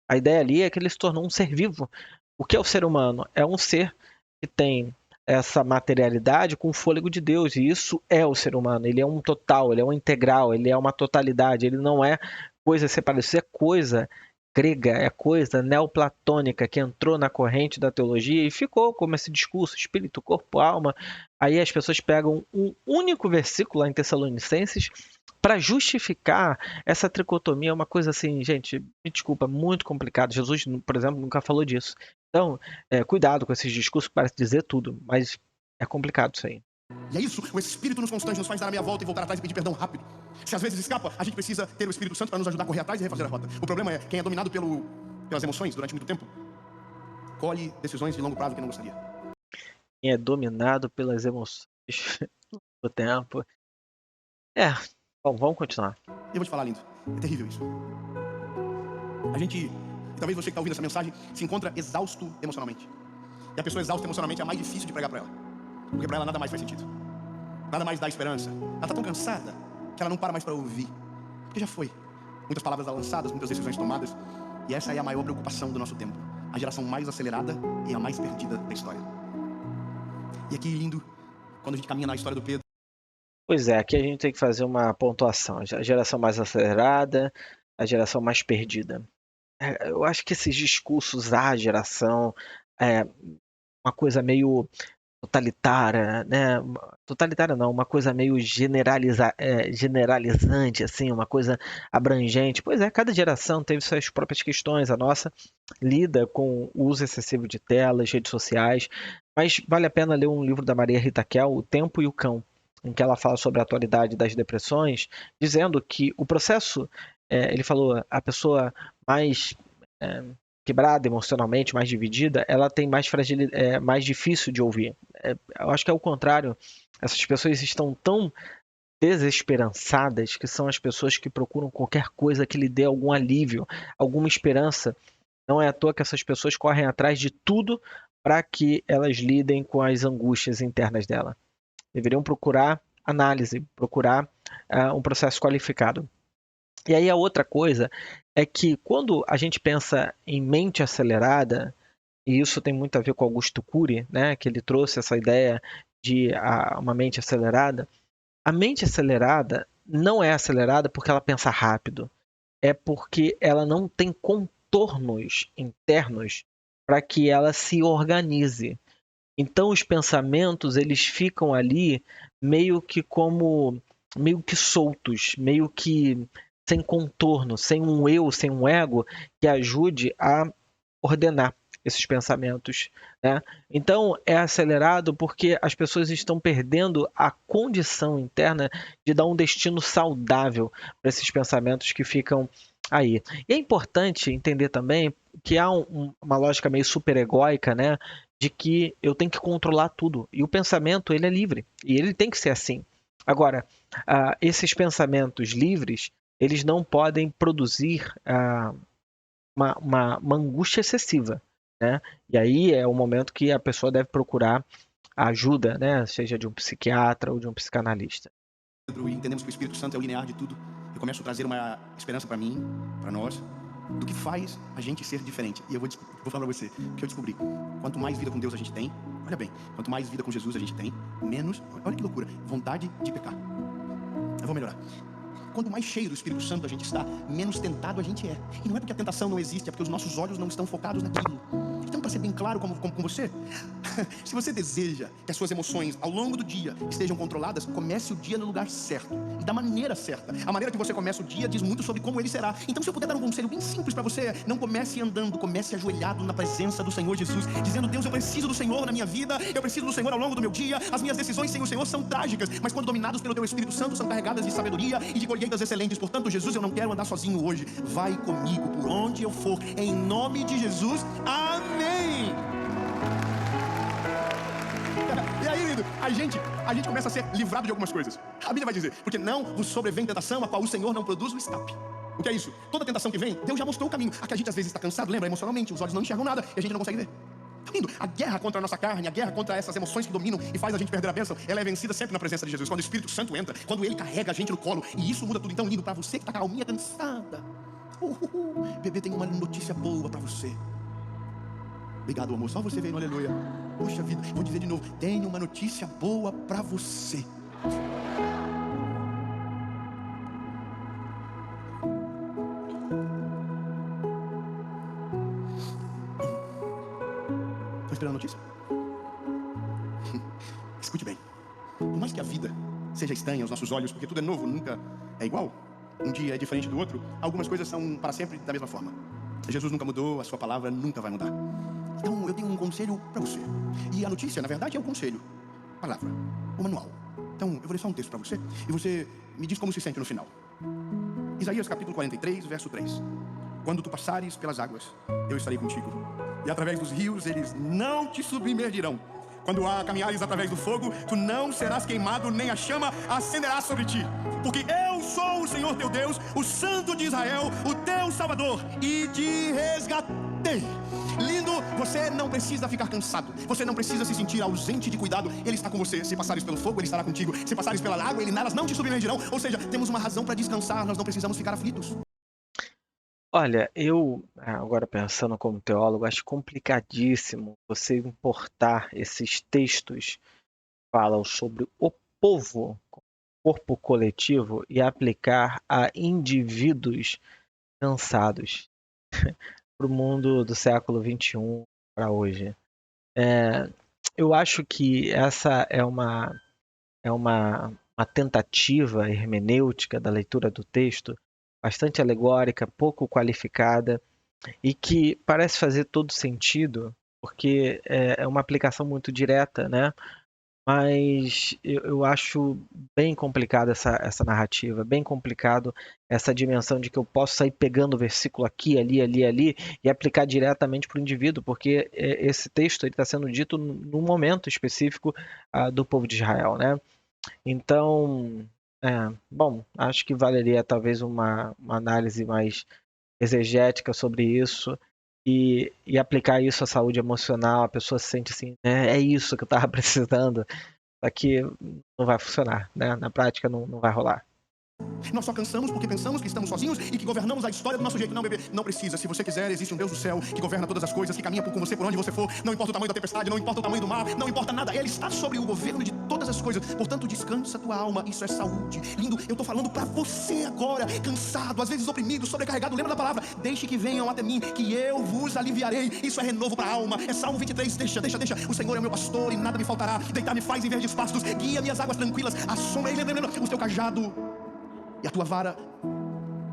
A: A ideia ali é que ele se tornou um ser vivo. O que é o ser humano? É um ser que tem essa materialidade com o fôlego de Deus, e isso é o ser humano. Ele é um total, ele é um integral, ele é uma totalidade, ele não é coisa separada, isso é coisa grega, é coisa neoplatônica que entrou na corrente da teologia e ficou como esse discurso, espírito, corpo, alma. Aí as pessoas pegam um único versículo lá em Tessalonicenses para justificar essa tricotomia. É uma coisa assim, gente, me desculpa, muito complicado. Jesus, por exemplo, nunca falou disso. Então, cuidado com esses discursos que parecem dizer tudo, mas é complicado isso aí.
B: E é isso, o Espírito nos constrange, nos faz dar a meia volta e voltar atrás e pedir perdão rápido. Se às vezes escapa, a gente precisa ter o Espírito Santo para nos ajudar a correr atrás e refazer a rota. O problema é, quem é dominado pelas emoções durante muito tempo, colhe decisões de longo prazo que não gostaria.
A: Quem é dominado pelas emoções do tempo. Bom, vamos continuar.
B: Eu vou te falar, lindo, é terrível isso. A gente, e talvez você que está ouvindo essa mensagem, se encontra exausto emocionalmente. E a pessoa exausta emocionalmente é mais difícil de pregar para ela. Porque para ela nada mais faz sentido. Nada mais dá esperança. Ela está tão cansada que ela não para mais para ouvir. Porque já foi. Muitas palavras lançadas, muitas decisões tomadas. E essa é a maior preocupação do nosso tempo. A geração mais acelerada e a mais perdida da história. E aqui, lindo, quando a gente caminha na história do Pedro.
A: Pois é, aqui a gente tem que fazer uma pontuação. A geração mais acelerada, a geração mais perdida. Eu acho que esses discursos à geração, uma coisa meio totalitária, né? Totalitária não, uma coisa meio generalizante, assim, uma coisa abrangente. Pois é, cada geração teve suas próprias questões. A nossa lida com o uso excessivo de telas, redes sociais, mas vale a pena ler um livro da Maria Rita Kell, O Tempo e o Cão, em que ela fala sobre a atualidade das depressões, dizendo que o processo, ele falou, a pessoa mais quebrada emocionalmente, mais dividida, ela tem mais fragilidade, mais difícil de ouvir. Eu acho que é o contrário. Essas pessoas estão tão desesperançadas que são as pessoas que procuram qualquer coisa que lhe dê algum alívio, alguma esperança. Não é à toa que essas pessoas correm atrás de tudo para que elas lidem com as angústias internas dela. Deveriam procurar análise, procurar um processo qualificado. E aí a outra coisa é que quando a gente pensa em mente acelerada, e isso tem muito a ver com Augusto Cury, né, que ele trouxe essa ideia de uma mente acelerada, a mente acelerada não é acelerada porque ela pensa rápido, é porque ela não tem contornos internos para que ela se organize. Então os pensamentos, eles ficam ali meio que soltos, meio que sem contorno, sem um eu, sem um ego que ajude a ordenar esses pensamentos, né? Então é acelerado porque as pessoas estão perdendo a condição interna de dar um destino saudável para esses pensamentos que ficam aí. E é importante entender também que há uma lógica meio superegóica, né? De que eu tenho que controlar tudo. E o pensamento, ele é livre. E ele tem que ser assim. Agora, esses pensamentos livres, eles não podem produzir uma angústia excessiva, né? E aí é o momento que a pessoa deve procurar ajuda, né? Seja de um psiquiatra ou de um psicanalista.
B: E entendemos que o Espírito Santo é o linear de tudo. Eu começo a trazer uma esperança para mim, para nós, do que faz a gente ser diferente. E eu vou falar para você o que eu descobri. Quanto mais vida com Deus a gente tem, olha bem, quanto mais vida com Jesus a gente tem, menos, olha que loucura, vontade de pecar. Eu vou melhorar. Quanto mais cheio do Espírito Santo a gente está, menos tentado a gente é. E não é porque a tentação não existe, é porque os nossos olhos não estão focados naquilo. Então, para ser bem claro com você, se você deseja que as suas emoções ao longo do dia estejam controladas, comece o dia no lugar certo e da maneira certa. A maneira que você começa o dia diz muito sobre como ele será. Então, se eu puder dar um conselho bem simples para você, não comece andando, comece ajoelhado na presença do Senhor Jesus, dizendo: Deus, eu preciso do Senhor na minha vida, eu preciso do Senhor ao longo do meu dia. As minhas decisões sem o Senhor são trágicas, mas quando dominadas pelo teu Espírito Santo, são carregadas de sabedoria e de colheitas excelentes. Portanto, Jesus, eu não quero andar sozinho hoje. Vai comigo por onde eu for, em nome de Jesus. Amém. E aí, lindo, a gente começa a ser livrado de algumas coisas. A Bíblia vai dizer: porque não vos sobrevém tentação a qual o Senhor não produz o escape. O que é isso? Toda tentação que vem, Deus já mostrou o caminho. A que a gente às vezes está cansado, lembra, emocionalmente, os olhos não enxergam nada e a gente não consegue ver. Tá lindo? A guerra contra a nossa carne, a guerra contra essas emoções que dominam e faz a gente perder a bênção, ela é vencida sempre na presença de Jesus. Quando o Espírito Santo entra, quando Ele carrega a gente no colo, e isso muda tudo. Então, lindo, para você que está calminha, cansada, bebê, tem uma notícia boa para você. Obrigado, amor, só você veio no aleluia. Poxa vida, vou dizer de novo, tenho uma notícia boa para você. Estou esperando a notícia? Escute bem. Por mais que a vida seja estranha aos nossos olhos, porque tudo é novo, nunca é igual, um dia é diferente do outro, algumas coisas são para sempre da mesma forma. Jesus nunca mudou, a sua palavra nunca vai mudar. Então eu tenho um conselho para você. E a notícia, na verdade, é o conselho. Palavra, o manual. Então eu vou ler só um texto para você e você me diz como se sente no final. Isaías capítulo 43, verso 3. Quando tu passares pelas águas, eu estarei contigo. E através dos rios, eles não te submergirão. Quando caminhares através do fogo, tu não serás queimado, nem a chama acenderá sobre ti. Porque eu sou o Senhor teu Deus, o Santo de Israel, o teu Salvador, e te resgatei. Lindo, você não precisa ficar cansado, você não precisa se sentir ausente de cuidado. Ele está com você. Se passares pelo fogo, Ele estará contigo. Se passares pela água, elas não te submergirão. Ou seja, temos uma razão para descansar, nós não precisamos ficar aflitos.
A: Olha, eu, agora pensando como teólogo, acho complicadíssimo você importar esses textos que falam sobre o povo, corpo coletivo, e aplicar a indivíduos cansados para o mundo do século XXI para hoje. Eu acho que essa é uma tentativa hermenêutica da leitura do texto bastante alegórica, pouco qualificada e que parece fazer todo sentido, porque é uma aplicação muito direta, né? Mas eu acho bem complicada essa narrativa, bem complicado essa dimensão de que eu posso sair pegando o versículo aqui, ali e aplicar diretamente para o indivíduo, porque esse texto está sendo dito num momento específico do povo de Israel, né? Então, bom, acho que valeria talvez uma análise mais exegética sobre isso e aplicar isso à saúde emocional. A pessoa se sente assim, é isso que eu estava precisando, só que não vai funcionar, né? Na prática não vai rolar.
B: Nós só cansamos porque pensamos que estamos sozinhos e que governamos a história do nosso jeito. Não, bebê, não precisa. Se você quiser, existe um Deus do céu que governa todas as coisas, que caminha com você por onde você for. Não importa o tamanho da tempestade, não importa o tamanho do mar, não importa nada. Ele está sobre o governo de todas todas as coisas. Portanto, descansa a tua alma, isso é saúde. Lindo, eu estou falando para você agora, cansado, às vezes oprimido, sobrecarregado. Lembra da palavra? Deixe que venham até mim, que eu vos aliviarei. Isso é renovo para a alma. É Salmo 23, deixa. O Senhor é o meu pastor e nada me faltará. Deitar-me faz em verdes pastos, guia minhas águas tranquilas. A sombra, lembra, o teu cajado e a tua vara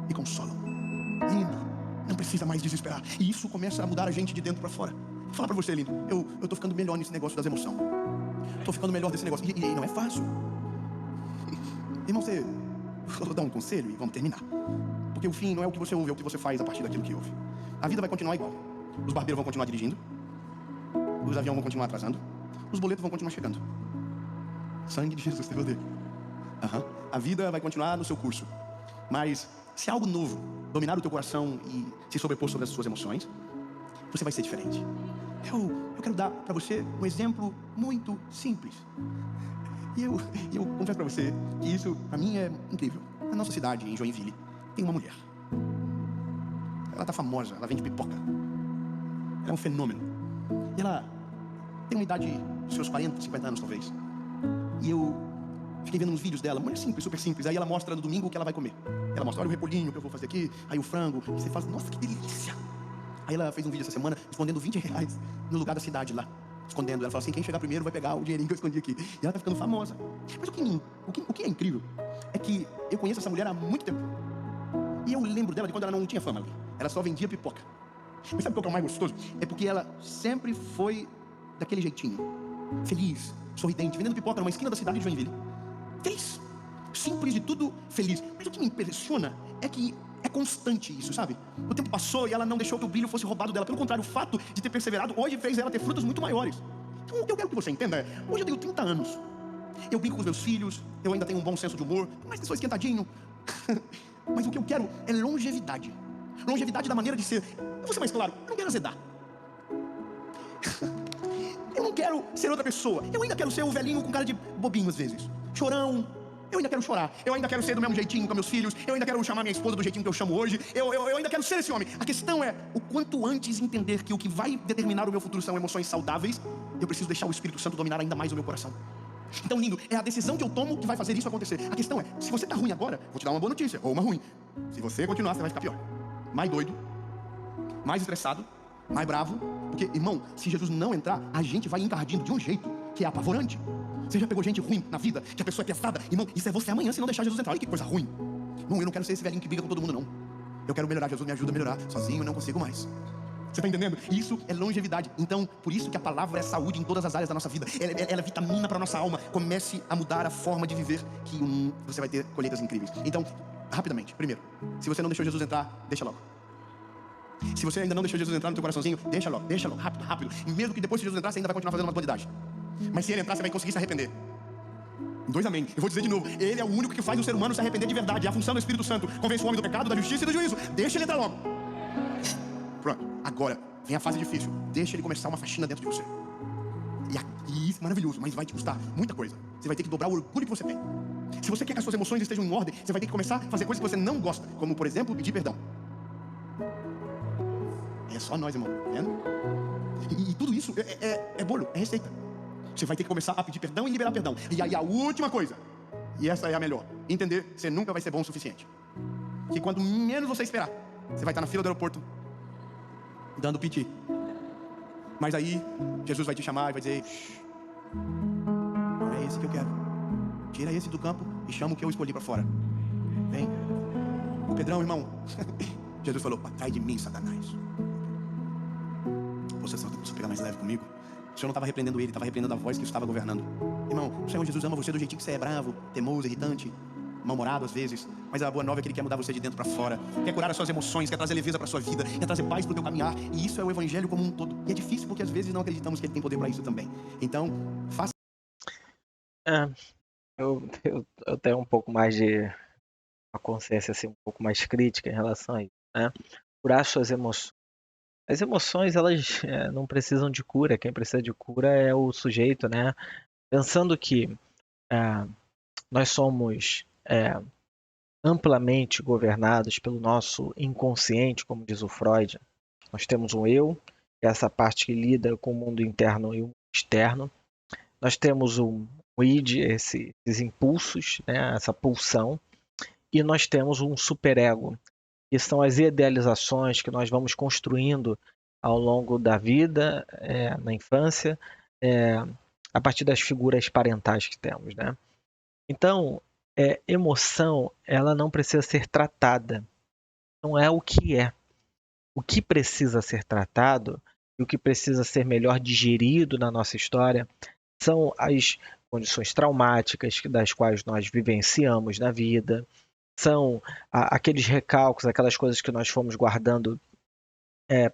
B: me consolam. Lindo, não precisa mais desesperar. E isso começa a mudar a gente de dentro para fora. Vou falar para você, lindo, eu tô ficando melhor nesse negócio das emoções. Tô ficando melhor desse negócio. E não é fácil. Irmão, vou dar um conselho e vamos terminar. Porque o fim não é o que você ouve, é o que você faz a partir daquilo que ouve. A vida vai continuar igual. Os barbeiros vão continuar dirigindo. Os aviões vão continuar atrasando. Os boletos vão continuar chegando. Sangue de Jesus tem poder. A vida vai continuar no seu curso. Mas se algo novo dominar o teu coração e se sobrepor sobre as suas emoções, você vai ser diferente. Eu quero dar para você um exemplo muito simples. E eu confesso para você que isso, para mim, é incrível. Na nossa cidade, em Joinville, tem uma mulher. Ela tá famosa, ela vende pipoca. Ela é um fenômeno. E ela tem uma idade dos seus 40, 50 anos, talvez. E eu fiquei vendo uns vídeos dela, muito simples, super simples. Aí ela mostra no domingo o que ela vai comer. Ela mostra, olha o repolhinho que eu vou fazer aqui, aí o frango. E você fala, nossa, que delícia. Aí ela fez um vídeo essa semana, escondendo R$20 no lugar da cidade lá. Escondendo. Ela falou assim, quem chegar primeiro vai pegar o dinheirinho que eu escondi aqui. E ela tá ficando famosa. Mas o que é incrível é que eu conheço essa mulher há muito tempo. E eu lembro dela de quando ela não tinha fama ali. Ela só vendia pipoca. Mas sabe qual que é o mais gostoso? É porque ela sempre foi daquele jeitinho. Feliz, sorridente, vendendo pipoca numa esquina da cidade de Joinville. Feliz. Simples de tudo, feliz. Mas o que me impressiona é que é constante isso, sabe? O tempo passou e ela não deixou que o brilho fosse roubado dela. Pelo contrário, o fato de ter perseverado hoje fez ela ter frutos muito maiores. Então, o que eu quero que você entenda é, hoje eu tenho 30 anos. Eu brinco com os meus filhos, eu ainda tenho um bom senso de humor, mas que sou esquentadinho. Mas o que eu quero é longevidade. Longevidade da maneira de ser. Eu vou ser mais claro, eu não quero azedar. Eu não quero ser outra pessoa. Eu ainda quero ser o velhinho com cara de bobinho às vezes. Chorão. Eu ainda quero chorar. Eu ainda quero ser do mesmo jeitinho com meus filhos. Eu ainda quero chamar minha esposa do jeitinho que eu chamo hoje. Eu ainda quero ser esse homem. A questão é, o quanto antes entender que o que vai determinar o meu futuro são emoções saudáveis, eu preciso deixar o Espírito Santo dominar ainda mais o meu coração. Então, lindo, é a decisão que eu tomo que vai fazer isso acontecer. A questão é, se você tá ruim agora, vou te dar uma boa notícia, ou uma ruim. Se você continuar, você vai ficar pior. Mais doido, mais estressado, mais bravo. Porque, irmão, se Jesus não entrar, a gente vai encardindo de um jeito que é apavorante. Você já pegou gente ruim na vida, que a pessoa é pesada? Irmão, isso é você amanhã se não deixar Jesus entrar. Olha que coisa ruim. Não, eu não quero ser esse velhinho que briga com todo mundo, não. Eu quero melhorar, Jesus me ajuda a melhorar. Sozinho eu não consigo mais. Você está entendendo? Isso é longevidade. Então, por isso que a palavra é saúde em todas as áreas da nossa vida. Ela é vitamina para a nossa alma. Comece a mudar a forma de viver, que você vai ter colheitas incríveis. Então, rapidamente, primeiro, se você não deixou Jesus entrar, deixa logo. Se você ainda não deixou Jesus entrar no teu coraçãozinho, deixa logo, rápido. E mesmo que depois de Jesus entrar, você ainda vai continuar fazendo uma dualidade. Mas se ele entrar, você vai conseguir se arrepender. 2 amém. Eu vou dizer de novo, ele é o único que faz o ser humano se arrepender de verdade. É a função do Espírito Santo. Convence o homem do pecado, da justiça e do juízo. Deixa ele entrar logo. Pronto, agora vem a fase difícil. Deixa ele começar uma faxina dentro de você. E isso é maravilhoso, mas vai te custar muita coisa. Você vai ter que dobrar o orgulho que você tem. Se você quer que as suas emoções estejam em ordem, você vai ter que começar a fazer coisas que você não gosta. Como, por exemplo, pedir perdão. É só nós, irmão, tá vendo? E tudo isso é bolo, é receita. Você vai ter que começar a pedir perdão e liberar perdão. E aí a última coisa, e essa é a melhor, entender que você nunca vai ser bom o suficiente. Que quando menos você esperar, você vai estar na fila do aeroporto, dando piti. Mas aí, Jesus vai te chamar e vai dizer, não é esse que eu quero. Tira esse do campo e chama o que eu escolhi para fora. Vem. O Pedrão, irmão. Jesus falou, sai de mim, Satanás. Você só tem que pegar mais leve comigo. O Senhor não estava repreendendo ele, estava repreendendo a voz que estava governando. Irmão, o Senhor Jesus ama você do jeitinho que você é bravo, teimoso, irritante, mal-humorado às vezes. Mas a boa nova é que Ele quer mudar você de dentro para fora. Quer curar as suas emoções, quer trazer leveza para a sua vida, quer trazer paz para o teu caminhar. E isso é o Evangelho como um todo. E é difícil porque às vezes não acreditamos que Ele tem poder para isso também. Então, faça...
A: Eu tenho um pouco mais de uma consciência assim, um pouco mais crítica em relação a isso, né? Curar suas emoções. As emoções, elas não precisam de cura. Quem precisa de cura é o sujeito, né? Pensando que nós somos amplamente governados pelo nosso inconsciente, como diz o Freud. Nós temos um eu, essa parte que lida com o mundo interno e o mundo externo. Nós temos um o id, esses impulsos, né, essa pulsão, e nós temos um superego, que são as idealizações que nós vamos construindo ao longo da vida, na infância, a partir das figuras parentais que temos, né? Então, emoção, ela não precisa ser tratada, não é o que é. O que precisa ser tratado e o que precisa ser melhor digerido na nossa história são as condições traumáticas das quais nós vivenciamos na vida, são aqueles recalques, aquelas coisas que nós fomos guardando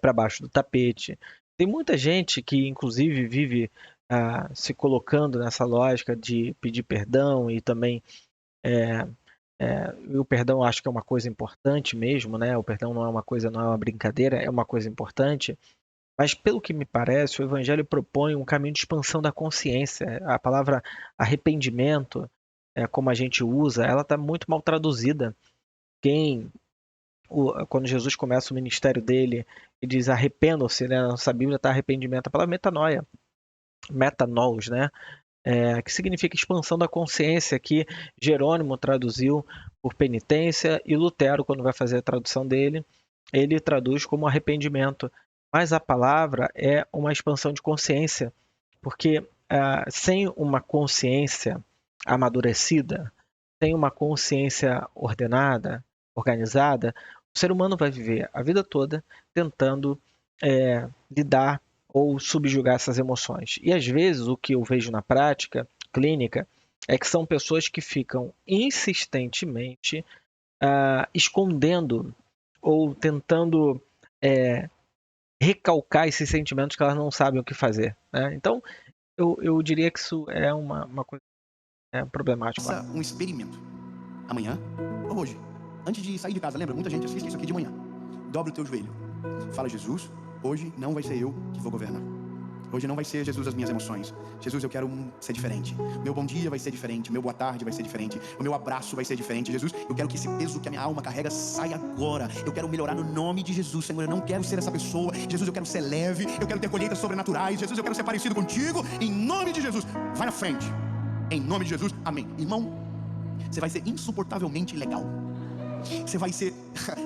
A: para baixo do tapete. Tem muita gente que, inclusive, vive se colocando nessa lógica de pedir perdão e também o perdão acho que é uma coisa importante mesmo, né? O perdão não é uma coisa, não é uma brincadeira, é uma coisa importante. Mas pelo que me parece, o Evangelho propõe um caminho de expansão da consciência. A palavra arrependimento, como a gente usa, ela está muito mal traduzida. Quando Jesus começa o ministério dele e diz arrependam-se, né? Na nossa Bíblia está arrependimento. A palavra metanoia, metanous, né? Que significa expansão da consciência, que Jerônimo traduziu por penitência e Lutero, quando vai fazer a tradução dele, ele traduz como arrependimento. Mas a palavra é uma expansão de consciência, porque sem uma consciência amadurecida, sem uma consciência ordenada, organizada, o ser humano vai viver a vida toda tentando lidar ou subjugar essas emoções. E às vezes o que eu vejo na prática clínica é que são pessoas que ficam insistentemente escondendo ou tentando recalcar esses sentimentos que elas não sabem o que fazer, né? Então, eu diria que isso é uma coisa problemática.
B: Faça um experimento. Amanhã ou hoje. Antes de sair de casa, lembra? Muita gente assiste isso aqui de manhã. Dobra o teu joelho. Fala, Jesus, hoje não vai ser eu que vou governar. Hoje não vai ser, Jesus, as minhas emoções. Jesus, eu quero ser diferente. Meu bom dia vai ser diferente. Meu boa tarde vai ser diferente. O meu abraço vai ser diferente. Jesus, eu quero que esse peso que a minha alma carrega saia agora. Eu quero melhorar no nome de Jesus. Senhor, eu não quero ser essa pessoa. Jesus, eu quero ser leve. Eu quero ter colheitas sobrenaturais. Jesus, eu quero ser parecido contigo. Em nome de Jesus. Vai na frente. Em nome de Jesus. Amém. Irmão, você vai ser insuportavelmente legal. Você vai ser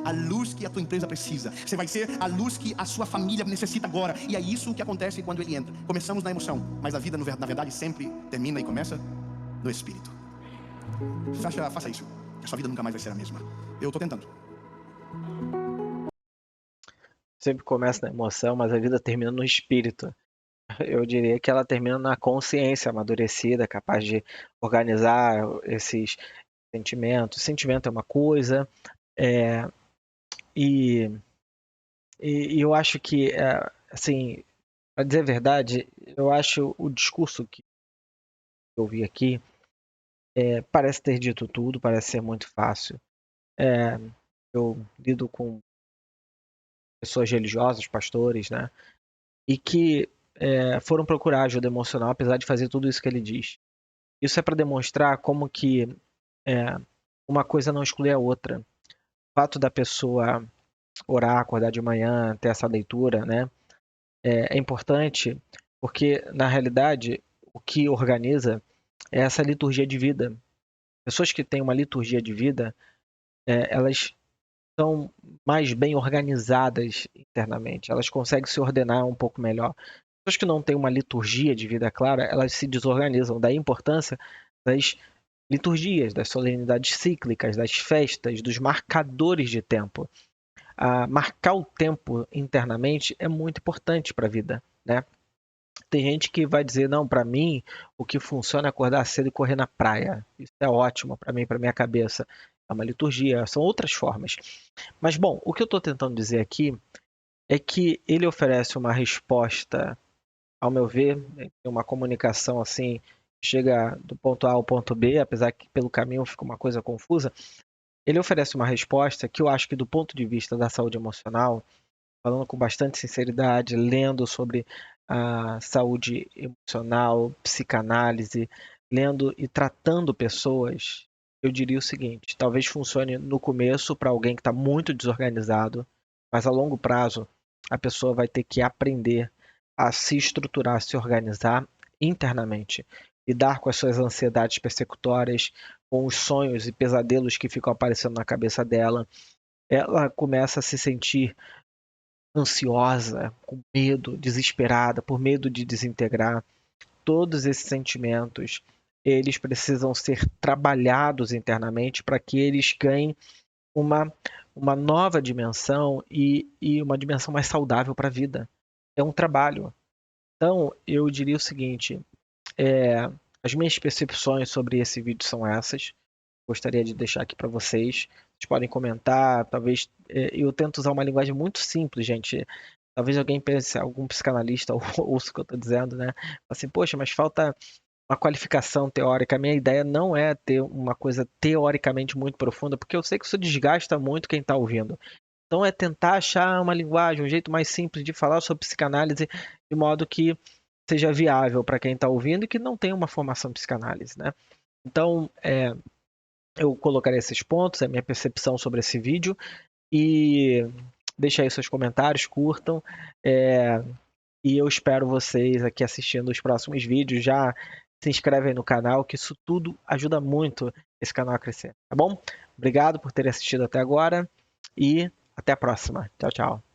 B: a luz que a tua empresa precisa. Você vai ser a luz que a sua família necessita agora. E é isso que acontece quando ele entra. Começamos na emoção, mas a vida na verdade sempre termina e começa no Espírito. Faça isso. A sua vida nunca mais vai ser a mesma. Eu estou tentando.
A: Sempre começa na emoção, mas a vida termina no Espírito. Eu diria que ela termina na consciência amadurecida, capaz de organizar esses sentimentos. Sentimento é uma coisa, e eu acho que, assim, para dizer a verdade, eu acho o discurso que eu vi aqui parece ter dito tudo, parece ser muito fácil. Eu lido com pessoas religiosas, pastores, né, e que foram procurar ajuda emocional, apesar de fazer tudo isso que ele diz. Isso é para demonstrar como que uma coisa não exclui a outra. O fato da pessoa orar, acordar de manhã, ter essa leitura, né, é importante porque, na realidade, o que organiza é essa liturgia de vida. Pessoas que têm uma liturgia de vida, elas são mais bem organizadas internamente, elas conseguem se ordenar um pouco melhor. Pessoas que não têm uma liturgia de vida clara, elas se desorganizam. Daí a importância das liturgias, das solenidades cíclicas, das festas, dos marcadores de tempo. Marcar o tempo internamente é muito importante para a vida, né? Tem gente que vai dizer, não, para mim o que funciona é acordar cedo e correr na praia. Isso é ótimo para mim, para minha cabeça. É uma liturgia, são outras formas. Mas, bom, o que eu estou tentando dizer aqui é que ele oferece uma resposta, ao meu ver, uma comunicação assim, chega do ponto A ao ponto B, apesar que pelo caminho fica uma coisa confusa. Ele oferece uma resposta que eu acho que do ponto de vista da saúde emocional, falando com bastante sinceridade, lendo sobre a saúde emocional, psicanálise, lendo e tratando pessoas, eu diria o seguinte: talvez funcione no começo para alguém que está muito desorganizado, mas a longo prazo a pessoa vai ter que aprender a se estruturar, a se organizar internamente. lidar com as suas ansiedades persecutórias, com os sonhos e pesadelos que ficam aparecendo na cabeça dela. Ela começa a se sentir ansiosa, com medo, desesperada, por medo de desintegrar. Todos esses sentimentos, eles precisam ser trabalhados internamente para que eles ganhem uma, uma nova dimensão e uma dimensão mais saudável para a vida. É um trabalho. Então, eu diria o seguinte, as minhas percepções sobre esse vídeo são essas. Gostaria de deixar aqui para vocês. Vocês podem comentar, talvez eu tento usar uma linguagem muito simples, gente. Talvez alguém pense, algum psicanalista ouça o que eu estou dizendo, né? Assim, poxa, mas falta uma qualificação teórica. A minha ideia não é ter uma coisa teoricamente muito profunda, porque eu sei que isso desgasta muito quem está ouvindo. Então é tentar achar uma linguagem, um jeito mais simples de falar sobre psicanálise, de modo que seja viável para quem está ouvindo e que não tenha uma formação em psicanálise, né? Então, eu colocarei esses pontos, a minha percepção sobre esse vídeo, e deixe aí seus comentários, curtam, e eu espero vocês aqui assistindo os próximos vídeos. Já se inscrevem no canal, que isso tudo ajuda muito esse canal a crescer, tá bom? Obrigado por terem assistido até agora e até a próxima. Tchau, tchau.